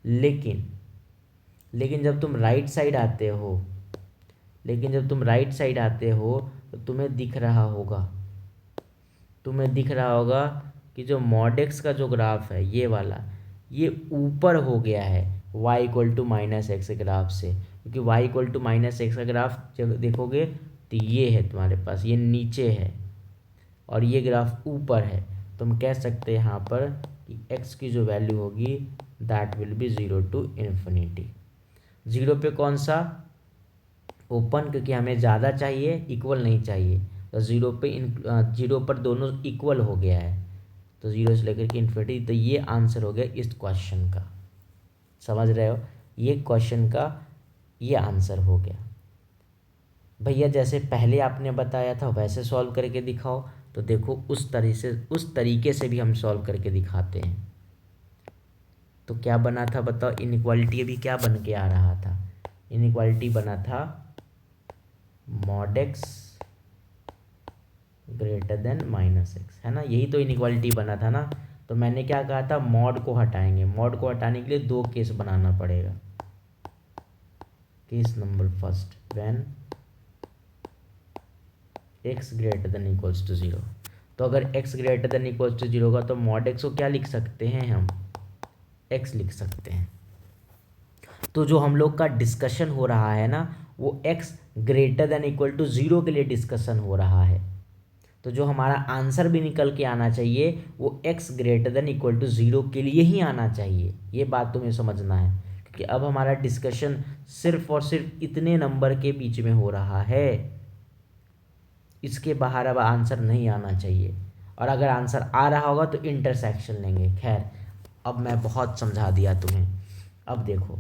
S1: लेकिन जब तुम राइट साइड आते हो, तो तुम्हें दिख रहा होगा कि जो मॉड एक्स का जो ग्राफ है ये वाला, ये ऊपर हो गया है y इक्वल टू -x के ग्राफ से, क्योंकि y इक्वल टू -x का ग्राफ जब देखोगे तो ये है तुम्हारे पास, ये नीचे है और ये ग्राफ ऊपर है। तो हम कह सकते हैं यहाँ पर कि x की जो वैल्यू होगी that will be 0 to infinity. 0 पे कौन सा, ओपन, क्योंकि हमें ज़्यादा चाहिए, इक्वल नहीं चाहिए। तो 0 पर दोनों इक्वल हो गया है, तो 0 से लेकर के इन्फिनिटी। तो ये आंसर हो गया इस क्वेश्चन का, समझ रहे हो, ये क्वेश्चन का ये आंसर हो गया। भैया जैसे पहले आपने बताया था वैसे सॉल्व करके दिखाओ। तो देखो उस तरीके से भी हम सॉल्व करके दिखाते हैं। तो क्या बना था बताओ, इनइक्वालिटी अभी क्या बन के आ रहा था, इनइक्वालिटी बना था mod x greater then -x, है ना, यही तो इनइक्वालिटी बना था ना। तो मैंने क्या कहा था, मॉड को हटाएंगे, मॉड को हटाने के लिए दो केस बनाना पड़ेगा। Case number first, when x greater than equals to 0। तो अगर x greater than equals to 0 होगा तो मॉड x को क्या लिख सकते हैं हम, x लिख सकते हैं। तो जो हम लोग का डिस्कशन हो रहा है ना, वो x greater than equal to 0 के लिए डिस्कशन हो रहा है। तो जो हमारा आंसर भी निकल के आना चाहिए वो x greater than equal to 0 के लिए ही आना चाहिए, ये बात तुम्हें समझना है। क्योंकि अब हमारा डिस्कशन सिर्फ और सिर्फ इतने नंबर के बीच में हो रहा है, इसके बाहर अब आंसर नहीं आना चाहिए। और अगर आंसर आ रहा होगा तो इंटरसेक्शन लेंगे। खैर अब मैं बहुत समझा दिया तुम्हें। अब देखो,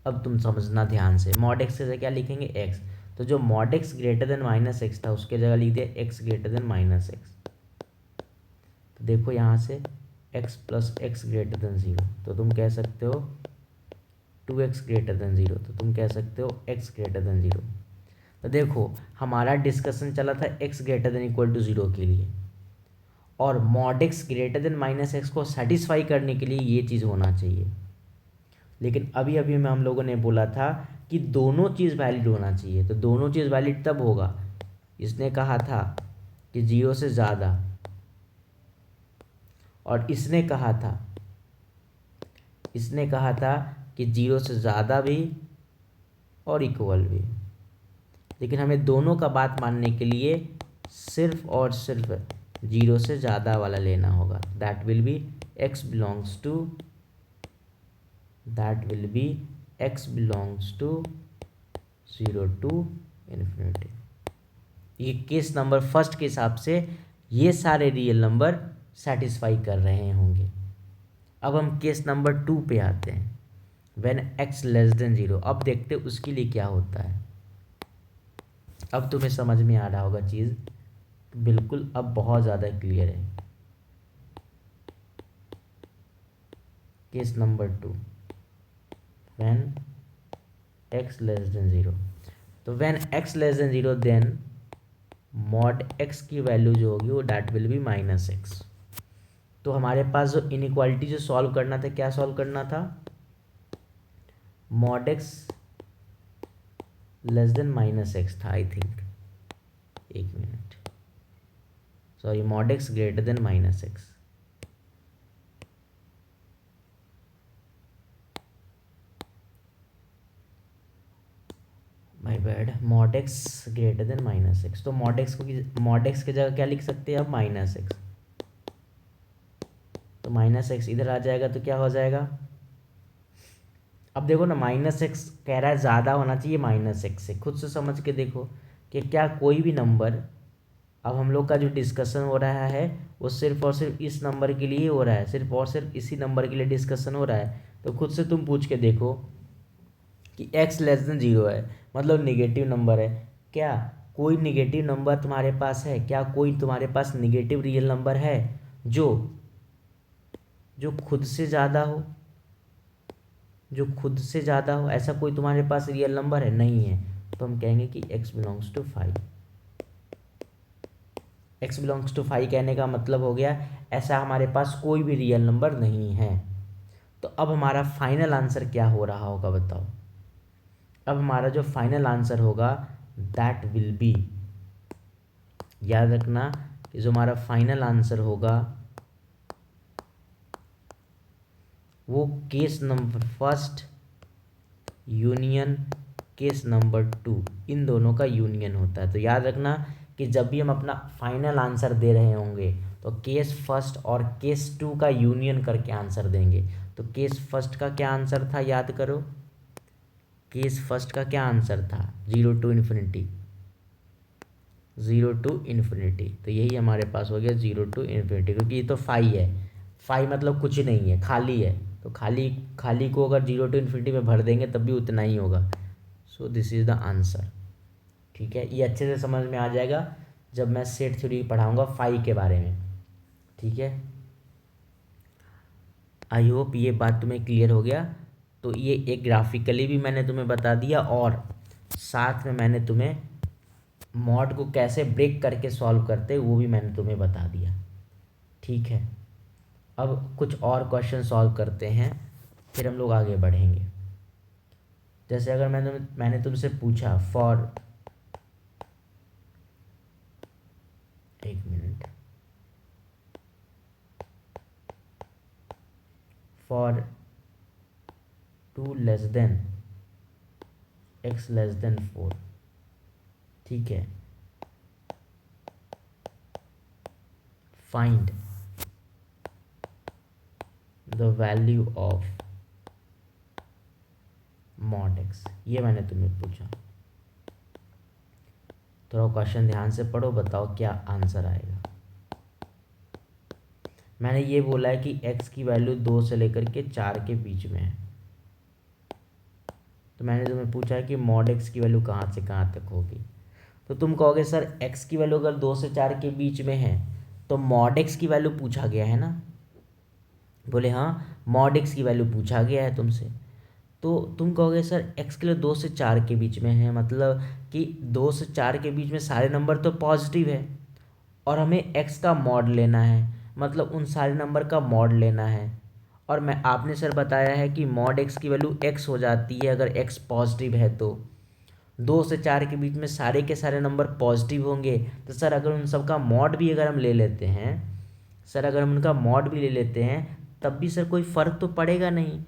S1: अब तुम समझना ध्यान से, मॉड एक्स से क्या लिखेंगे, x। तो जो mod x greater then -x था उसके जगह लिख दिया x ग्रेटर देन -x। तो देखो यहाँ से x plus x greater then 0, तो तुम कह सकते हो 2x ग्रेटर देन 0, तो तुम कह सकते हो x ग्रेटर देन 0। तो देखो हमारा डिस्कशन चला था x greater than equal to 0 के लिए, और mod x greater than minus x को सेटिस्फाई करने के लिए ये चीज़ होना चाहिए। लेकिन अभी अभी में हम लोगों ने बोला था कि दोनों चीज़ वैलिड होना चाहिए, तो दोनों चीज़ वैलिड तब होगा, इसने कहा था कि 0 से ज़्यादा, और इसने कहा था कि 0 से ज़्यादा भी और इक्वल भी। लेकिन हमें दोनों का बात मानने के लिए सिर्फ और सिर्फ 0 से ज़्यादा वाला लेना होगा। That will be x belongs to 0 to infinity. ये केस नंबर फर्स्ट के हिसाब से ये सारे रियल नंबर सेटिस्फाई कर रहे होंगे। अब हम केस नंबर 2 पे आते हैं, व्हेन x लेस देन 0। अब देखते हैं उसके लिए क्या होता है। अब तुम्हें समझ में आ रहा होगा चीज़, बिल्कुल अब बहुत ज़्यादा क्लियर है। Case number 2, when x less then 0। तो when x less then 0 then mod x की वैल्यू जो होगी वो that will be minus x. तो हमारे पास जो इनइक्वालिटी जो सॉल्व करना था, क्या सॉल्व करना था, mod x less then minus x था आई थिंक, एक minute, sorry, mod x greater than minus x. My bad, mod x greater than minus x. तो मॉड x की जगह क्या लिख सकते हैं अब, माइनस एक्स। तो माइनस एक्स इधर आ जाएगा तो क्या हो जाएगा, अब देखो ना, माइनस एक्स कह रहा है ज़्यादा होना चाहिए माइनस एक्स से। खुद से समझ के देखो कि क्या कोई भी नंबर, अब हम लोग का जो डिस्कशन हो रहा है वो सिर्फ और सिर्फ इस नंबर के लिए हो रहा है, सिर्फ और सिर्फ इसी नंबर के लिए डिस्कशन हो रहा है। तो खुद से तुम पूछ के देखो कि x लेस देन 0 है, मतलब निगेटिव नंबर है। क्या कोई निगेटिव नंबर तुम्हारे पास है, क्या कोई तुम्हारे पास निगेटिव रियल नंबर है जो खुद से ज़्यादा हो, ऐसा कोई तुम्हारे पास रियल नंबर है? नहीं है। तो हम कहेंगे कि x belongs to 5। x belongs to 5 कहने का मतलब हो गया ऐसा हमारे पास कोई भी रियल नंबर नहीं है। तो अब हमारा फाइनल आंसर क्या हो रहा होगा बताओ। अब हमारा जो फाइनल आंसर होगा दैट विल बी, याद रखना कि जो हमारा फाइनल आंसर होगा वो case number first union case number 2, इन दोनों का यूनियन होता है। तो याद रखना कि जब भी हम अपना फाइनल आंसर दे रहे होंगे तो केस फर्स्ट और केस 2 का यूनियन करके आंसर देंगे। तो केस फर्स्ट का क्या आंसर था, याद करो, केस फर्स्ट का क्या आंसर था, 0 टू इन्फिनिटी। तो यही हमारे पास हो गया 0 टू इन्फिनिटी, क्योंकि ये तो 5 है, 5 मतलब कुछ नहीं है, खाली है। तो खाली को अगर 0 टू इन्फिनिटी में भर देंगे तब भी उतना ही होगा। सो दिस इज़ द आंसर। ठीक है, ये अच्छे से समझ में आ जाएगा जब मैं सेट थ्योरी पढ़ाऊँगा 5 के बारे में। ठीक है, आई होप ये बात तुम्हें क्लियर हो गया। तो ये एक ग्राफिकली भी मैंने तुम्हें बता दिया, और साथ में मैंने तुम्हें मॉड को कैसे ब्रेक करके सॉल्व करते वो भी मैंने तुम्हें बता दिया। ठीक है, अब कुछ और क्वेश्चन सॉल्व करते हैं, फिर हम लोग आगे बढ़ेंगे। जैसे अगर मैंने तुमसे पूछा फॉर, एक minute, for 2 less than x less then 4, ठीक है, find the value of mod x, ये मैंने तुम्हें पूछा। थोड़ा क्वेश्चन ध्यान से पढ़ो, बताओ क्या आंसर आएगा। मैंने ये बोला है कि x की वैल्यू 2 से लेकर के 4 के बीच में है। तो मैंने तुम्हें पूछा है कि मॉड x की वैल्यू कहाँ से कहाँ तक होगी। तो तुम कहोगे सर x की वैल्यू अगर 2 से 4 के बीच में है तो मॉड x की वैल्यू पूछा गया है ना। बोले हाँ, मॉड x की वैल्यू पूछा गया है तुमसे। तो तुम कहोगे सर x के लिए 2 से 4 के बीच में है, मतलब कि 2 से 4 के बीच में सारे नंबर तो पॉजिटिव है और हमें x का मॉड लेना है, मतलब उन सारे नंबर का मॉड लेना है। और मैं आपने सर बताया है कि मॉड x की वैल्यू x हो जाती है अगर x पॉजिटिव है। तो 2 से 4 के बीच में सारे के सारे नंबर पॉजिटिव होंगे, तो सर अगर उन सब का मॉड भी अगर हम ले लेते हैं, सर अगर हम उनका मॉड भी ले लेते हैं तब भी सर कोई फ़र्क तो पड़ेगा नहीं।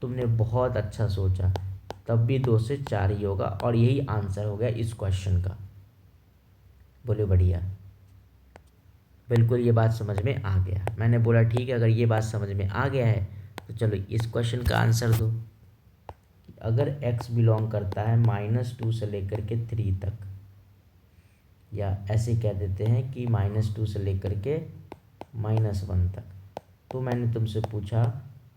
S1: तुमने बहुत अच्छा सोचा, तब भी 2 से 4 ही होगा और यही आंसर हो गया इस क्वेश्चन का। बोले बढ़िया, बिल्कुल ये बात समझ में आ गया। मैंने बोला ठीक है, अगर ये बात समझ में आ गया है तो चलो इस क्वेश्चन का आंसर दो। अगर x बिलोंग करता है -2 से लेकर के 3 तक, या ऐसे कह देते हैं कि -2 से लेकर के -1 तक, तो मैंने तुमसे पूछा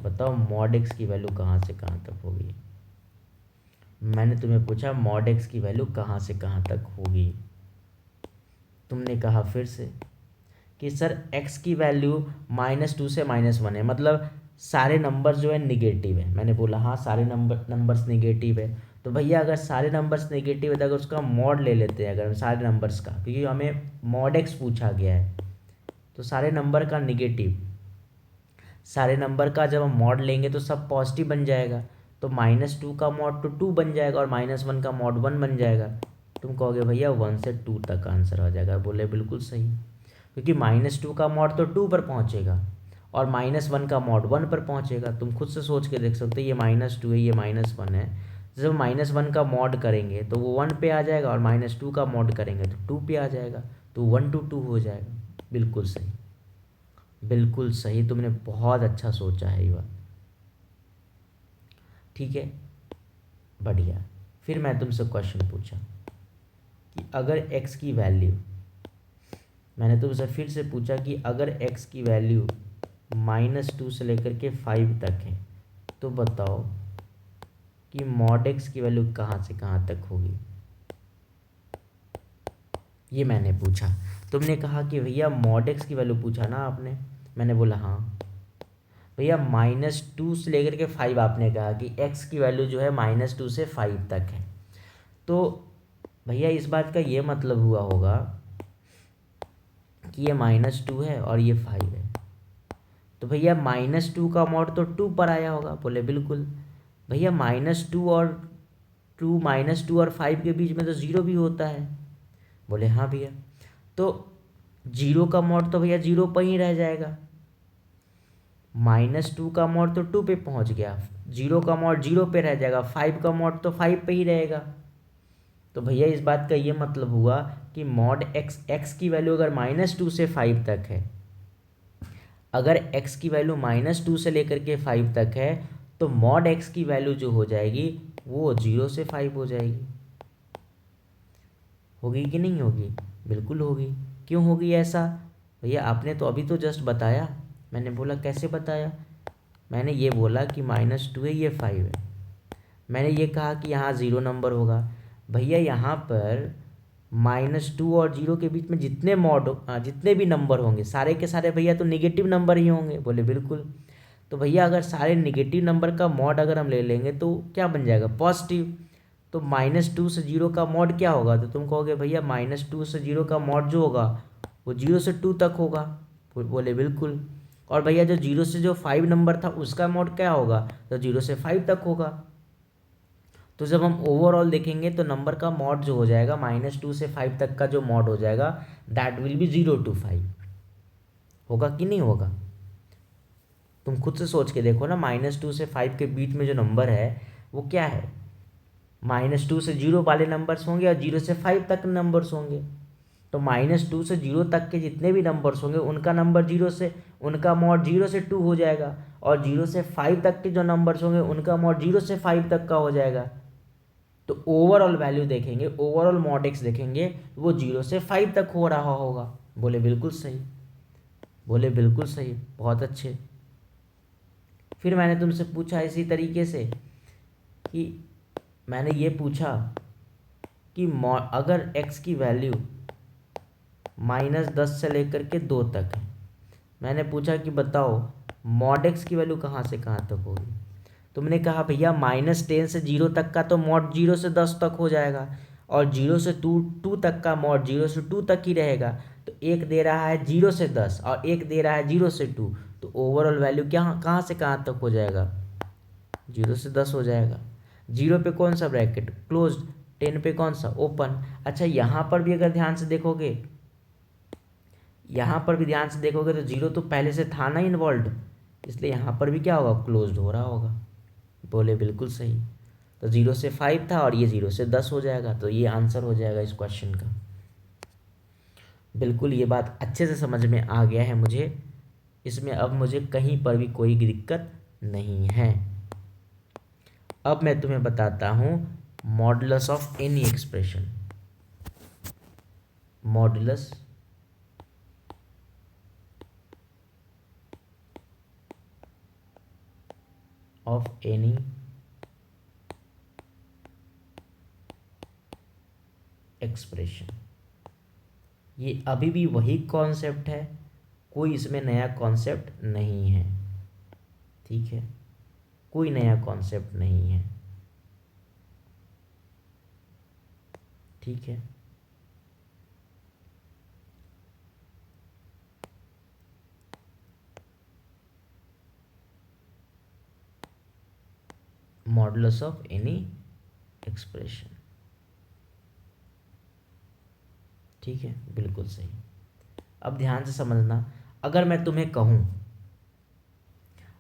S1: बताओ मॉड x की वैल्यू कहाँ से कहाँ तक होगी। मैंने तुम्हें पूछा मॉड x की वैल्यू कहाँ से कहाँ तक होगी। तुमने कहा फिर से कि सर x की वैल्यू -2 से -1 है, मतलब सारे नंबर जो है निगेटिव है। मैंने बोला हाँ सारे नंबर्स निगेटिव है। तो भैया अगर सारे नंबर्स नेगेटिव है तो अगर उसका मॉड ले लेते हैं, अगर सारे नंबर्स का, क्योंकि हमें मॉड एक्स पूछा गया है, तो सारे नंबर का निगेटिव, सारे नंबर का जब हम मॉड लेंगे तो सब पॉजिटिव बन जाएगा। तो -2 का मॉड तो 2 बन जाएगा और -1 का मॉड 1 बन जाएगा। तुम कहोगे भैया 1 से 2 तक आंसर हो जाएगा। बोले बिल्कुल सही, क्योंकि -2 का मॉड तो 2 पर पहुँचेगा और -1 का मॉड 1 पर पहुँचेगा। तुम खुद से सोच के देख सकते हो, ये -2 है, ये -1 है। जब -1 का मॉड करेंगे तो वो 1 पे आ जाएगा और -2 का मॉड करेंगे तो 2 पे आ जाएगा, तो 1 to 2 हो जाएगा। बिल्कुल सही, बिल्कुल सही, तुमने बहुत अच्छा सोचा है ये बात। ठीक है, बढ़िया। फिर मैं तुमसे क्वेश्चन पूछा कि अगर x की वैल्यू, मैंने तुमसे फिर से पूछा कि अगर x की वैल्यू -2 से लेकर के 5 तक है तो बताओ कि मॉड x की वैल्यू कहाँ से कहाँ तक होगी। ये मैंने पूछा। तुमने कहा कि भैया मॉड x की वैल्यू पूछा ना आपने। मैंने बोला हाँ भैया, -2 से लेकर के 5 आपने कहा कि x की वैल्यू जो है -2 से 5 तक है। तो भैया इस बात का ये मतलब हुआ होगा कि ये -2 है और ये 5 है, तो भैया -2 का मॉड तो 2 पर आया होगा। बोले बिल्कुल। भैया -2 और 2, -2 और 5 के बीच में तो 0 भी होता है। बोले हाँ भैया, तो 0 का मॉड तो भैया 0 पर ही रह जाएगा। -2 का मॉड तो 2 पे पहुंच गया, 0 का मॉड 0 पे रह जाएगा, 5 का मॉड तो 5 पे ही रहेगा। तो भैया इस बात का ये मतलब हुआ कि मॉड x की वैल्यू अगर -2 से 5 तक है, अगर x की वैल्यू -2 से लेकर के 5 तक है, तो मॉड x की वैल्यू जो हो जाएगी वो 0 से 5 हो जाएगी। होगी कि नहीं होगी? बिल्कुल होगी। क्यों होगी ऐसा? भैया आपने तो अभी तो जस्ट बताया। मैंने बोला कैसे बताया? मैंने ये बोला कि -2 है, ये 5 है। मैंने ये कहा कि यहाँ 0 नंबर होगा। भैया यहाँ पर -2 और 0 के बीच में जितने भी नंबर होंगे सारे के सारे भैया तो निगेटिव नंबर ही होंगे। बोले बिल्कुल। तो भैया अगर सारे निगेटिव नंबर का मॉड अगर हम ले लेंगे तो क्या बन जाएगा? पॉजिटिव। तो -2 से 0 का मॉड क्या होगा? तो तुम कहोगे भैया -2 से 0 का मॉड जो होगा वो 0 से 2 तक होगा। बोले बिल्कुल। और भैया जो 0 से जो 5 नंबर था उसका मॉड क्या होगा? तो 0 से 5 तक होगा। तो जब हम ओवरऑल देखेंगे तो नंबर का मॉड जो हो जाएगा -2 से 5 तक का जो मॉड हो जाएगा दैट विल बी 0 to 5। होगा कि नहीं होगा? तुम खुद से सोच के देखो ना, -2 से 5 के बीच में जो नंबर है वो क्या है? -2 से 0 वाले नंबर्स होंगे और 0 से 5 तक नंबर्स होंगे। तो -2 से 0 तक के जितने भी नंबर्स होंगे उनका नंबर 0 से, उनका मॉड 0 से 2 हो जाएगा, और 0 से 5 तक के जो नंबर्स होंगे उनका मॉड 0 से 5 तक का हो जाएगा। तो ओवरऑल वैल्यू देखेंगे, ओवरऑल मॉड एक्स देखेंगे, वो 0 से 5 तक हो रहा होगा। बोले बिल्कुल सही, बोले बिल्कुल सही, बहुत अच्छे। फिर मैंने तुमसे पूछा इसी तरीके से कि मैंने ये पूछा कि अगर x की वैल्यू -10 से लेकर के 2 तक है, मैंने पूछा कि बताओ मॉड एक्स की वैल्यू कहाँ से कहाँ तक होगी। तुमने कहा भैया -10 से 0 तक का तो मॉड 0 से 10 तक हो जाएगा, और 0 से 2 तक का मॉड 0 से 2 तक ही रहेगा। तो एक दे रहा है 0 से 10 और एक दे रहा है 0 से 2, तो ओवरऑल वैल्यू क्या कहाँ से कहाँ तक हो जाएगा? 0 से 10 हो जाएगा। 0 पे कौन सा ब्रैकेट क्लोज, 10 पे कौन सा ओपन। अच्छा यहाँ पर भी अगर ध्यान से देखोगे, यहाँ पर भी ध्यान से देखोगे तो 0 तो पहले से था ना इन्वॉल्व, इसलिए यहाँ पर भी क्या होगा, क्लोज्ड हो रहा होगा। बोले बिल्कुल सही। तो 0 से 5 था और ये 0 से 10 हो जाएगा, तो ये आंसर हो जाएगा इस क्वेश्चन का। बिल्कुल ये बात अच्छे से समझ में आ गया है मुझे, इसमें अब मुझे कहीं पर भी कोई दिक्कत नहीं है। अब मैं तुम्हें बताता हूँ modulus of any expression. Modulus of any expression. ये अभी भी वही कॉन्सेप्ट है, कोई इसमें नया कॉन्सेप्ट नहीं है, ठीक है, कोई नया कॉन्सेप्ट नहीं है, ठीक है। मॉडुलस ऑफ एनी एक्सप्रेशन, ठीक है, बिल्कुल सही। अब ध्यान से समझना, अगर मैं तुम्हें कहूँ,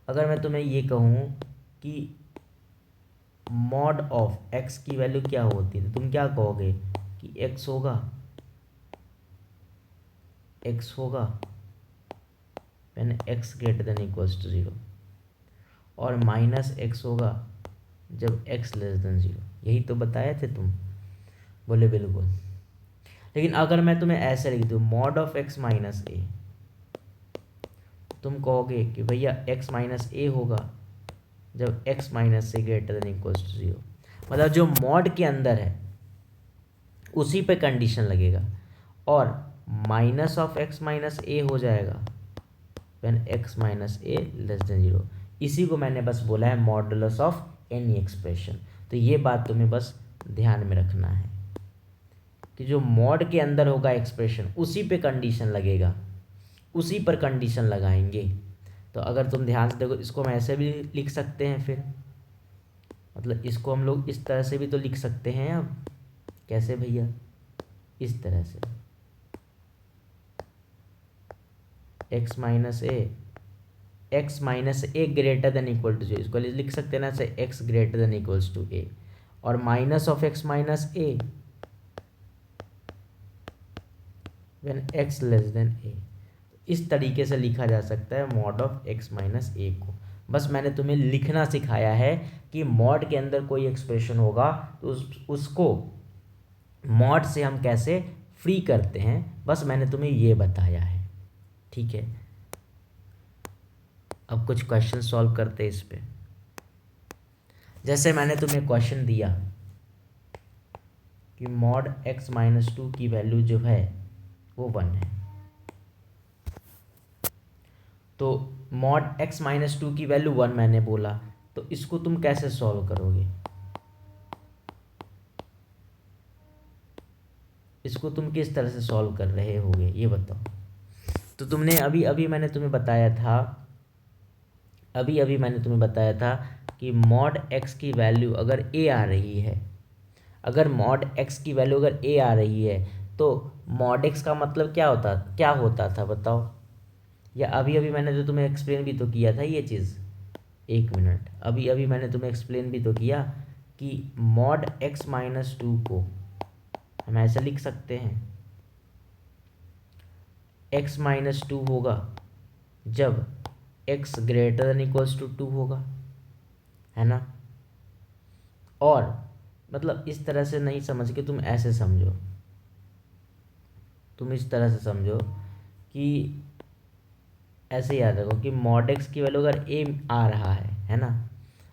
S1: अगर मैं तुम्हें ये कहूँ कि मॉड ऑफ एक्स की वैल्यू क्या होती है, तो तुम क्या कहोगे कि एक्स होगा, एक्स होगा when x greater than equals to 0, और माइनस एक्स होगा जब एक्स लेस देन 0। यही तो बताए थे तुम। बोले बिल्कुल। लेकिन अगर मैं तुम्हें ऐसे लिख दूँ मॉड ऑफ एक्स माइनस ए, तुम कहोगे कि भैया एक्स माइनस ए होगा जब एक्स माइनस से ग्रेटर देन इक्वल्स टू 0। मतलब जो मॉड के अंदर है उसी पे कंडीशन लगेगा, और माइनस ऑफ एक्स माइनस ए हो जाएगा when x minus A less than 0। इसी को मैंने बस बोला है मॉडुलस ऑफ एनी एक्सप्रेशन। तो ये बात तुम्हें बस ध्यान में रखना है कि जो मॉड के अंदर होगा एक्सप्रेशन उसी पे कंडीशन लगेगा, उसी पर कंडीशन लगाएंगे। तो अगर तुम ध्यान से देखो, इसको हम ऐसे भी लिख सकते हैं फिर, मतलब इसको हम लोग इस तरह से भी तो लिख सकते हैं। अब कैसे भैया, इस तरह से x minus a greater than equal to 0, इसको लिख सकते हैं ना से x greater than equals to a, और minus of x minus a when x less than a. इस तरीके से लिखा जा सकता है mod of x minus a को। बस मैंने तुम्हें लिखना सिखाया है कि मॉड के अंदर कोई एक्सप्रेशन होगा तो उसको मॉड से हम कैसे फ्री करते हैं, बस मैंने तुम्हें ये बताया है, ठीक है। अब कुछ क्वेश्चन सॉल्व करते हैं इस पे। जैसे मैंने तुम्हें क्वेश्चन दिया कि मॉड एक्स माइनस 2 की वैल्यू जो है वो 1 है, तो मॉड एक्स माइनस 2 की वैल्यू 1 मैंने बोला, तो इसको तुम कैसे सॉल्व करोगे, इसको तुम किस तरह से सॉल्व कर रहे होगे ये बताओ। तो तुमने अभी अभी मैंने तुम्हें बताया था, अभी अभी मैंने तुम्हें बताया था कि मॉड एक्स की वैल्यू अगर ए आ रही है, अगर मॉड एक्स की वैल्यू अगर ए आ रही है तो मॉड एक्स का मतलब क्या होता था बताओ। या अभी अभी मैंने तो तुम्हें एक्सप्लेन भी तो किया था ये चीज़, एक मिनट, अभी अभी मैंने तुम्हें एक्सप्लेन भी तो किया कि मॉड एक्स माइनस 2 को हम ऐसे लिख सकते हैं, एक्स माइनस 2 होगा जब x greater than equals to 2 होगा, है ना। और मतलब इस तरह से नहीं समझ के तुम ऐसे समझो, तुम इस तरह से समझो कि ऐसे याद रखो कि मॉड एक्स की वैल्यू अगर ए आ रहा है ना,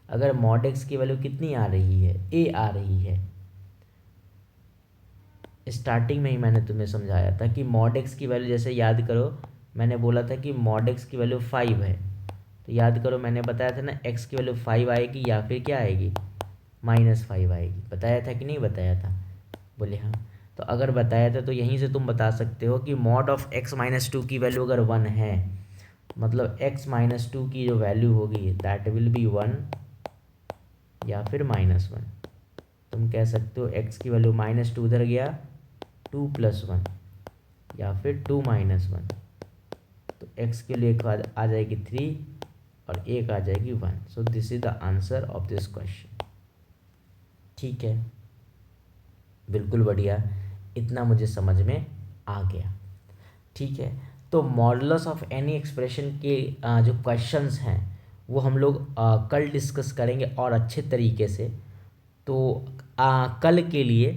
S1: अगर मॉड एक्स की वैल्यू कितनी आ रही है, ए आ रही है, स्टार्टिंग में ही मैंने तुम्हें समझाया था कि मॉड एक्स की वैल्यू, जैसे याद करो मैंने बोला था कि मॉड एक्स की वैल्यू 5 है, तो याद करो मैंने बताया था ना, x की वैल्यू 5 आएगी या फिर क्या आएगी, -5 आएगी। बताया था कि नहीं बताया था? बोले हाँ। तो अगर बताया था तो यहीं से तुम बता सकते हो कि मॉड ऑफ x-2 की वैल्यू अगर 1 है, मतलब x-2 की जो वैल्यू होगी दैट विल बी 1 या फिर -1। तुम कह सकते हो x की वैल्यू -2 उधर गया, 2 + 1 या फिर 2 - 1। तो x के लिए एक आ जाएगी 3 और एक आ जाएगी 1। So this is the answer of this question. ठीक है, बिल्कुल बढ़िया, इतना मुझे समझ में आ गया। ठीक है, तो मॉडुलस ऑफ एनी एक्सप्रेशन के जो क्वेश्चंस हैं वो हम लोग कल डिस्कस करेंगे और अच्छे तरीके से। तो कल के लिए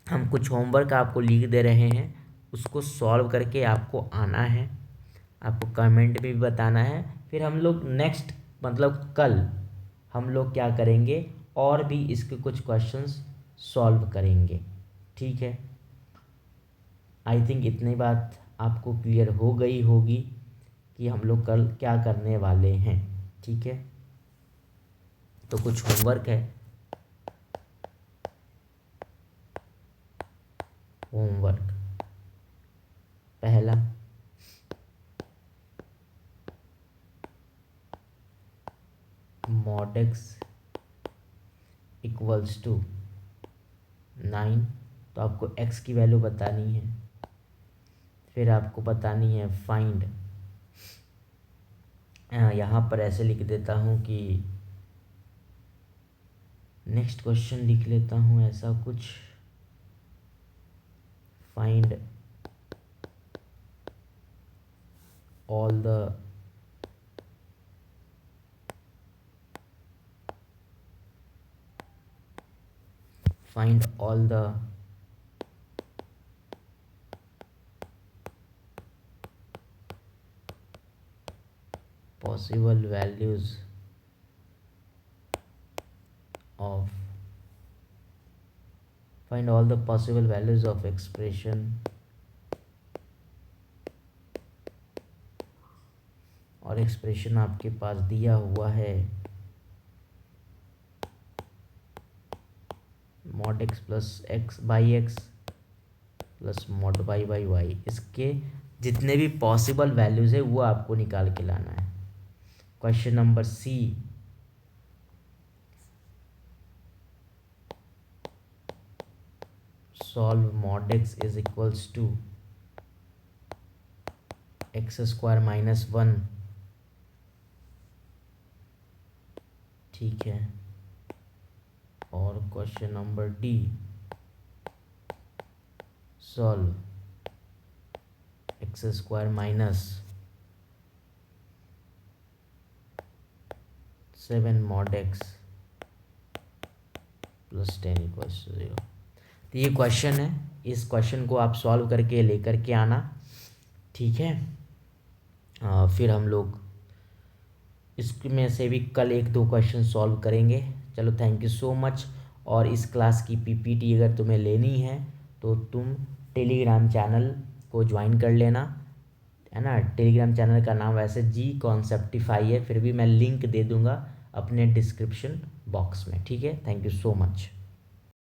S1: हम कुछ होमवर्क आपको लिख दे रहे हैं, उसको सॉल्व करके आपको आना है, आपको कमेंट में भी बताना है। फिर हम लोग नेक्स्ट मतलब कल हम लोग क्या करेंगे, और भी इसके कुछ क्वेश्चंस सॉल्व करेंगे। ठीक है, आई थिंक इतनी बात आपको क्लियर हो गई होगी कि हम लोग कल क्या करने वाले हैं। ठीक है, तो कुछ होमवर्क है। होमवर्क पहला, mod x इक्वल्स टू 9, तो आपको x की वैल्यू बतानी है। फिर आपको बतानी है फाइंड, यहाँ पर ऐसे लिख देता हूँ कि नेक्स्ट क्वेश्चन लिख लेता हूँ ऐसा कुछ, find all the possible values of find all the possible values of expression और एक्सप्रेशन आपके पास दिया हुआ है mod x plus x by x plus mod y by y, इसके जितने भी पॉसिबल वैल्यूज़ है वो आपको निकाल के लाना है। Question number C, solve mod x is equals to x² - 1। ठीक है, और question number D, solve x² - 7 mod x plus 10 equals to 0। तो ये क्वेश्चन है, इस क्वेश्चन को आप सॉल्व करके लेकर के आना। ठीक है, फिर हम लोग इसमें से भी कल 1-2 क्वेश्चन सॉल्व करेंगे। चलो, थैंक यू सो मच। और इस क्लास की पीपीटी अगर तुम्हें लेनी है तो तुम टेलीग्राम चैनल को ज्वाइन कर लेना, है ना। टेलीग्राम चैनल का नाम वैसे जी कॉन्सेप्टिफाई है, फिर भी मैं लिंक दे दूँगा अपने डिस्क्रिप्शन बॉक्स में। ठीक है, थैंक यू सो मच।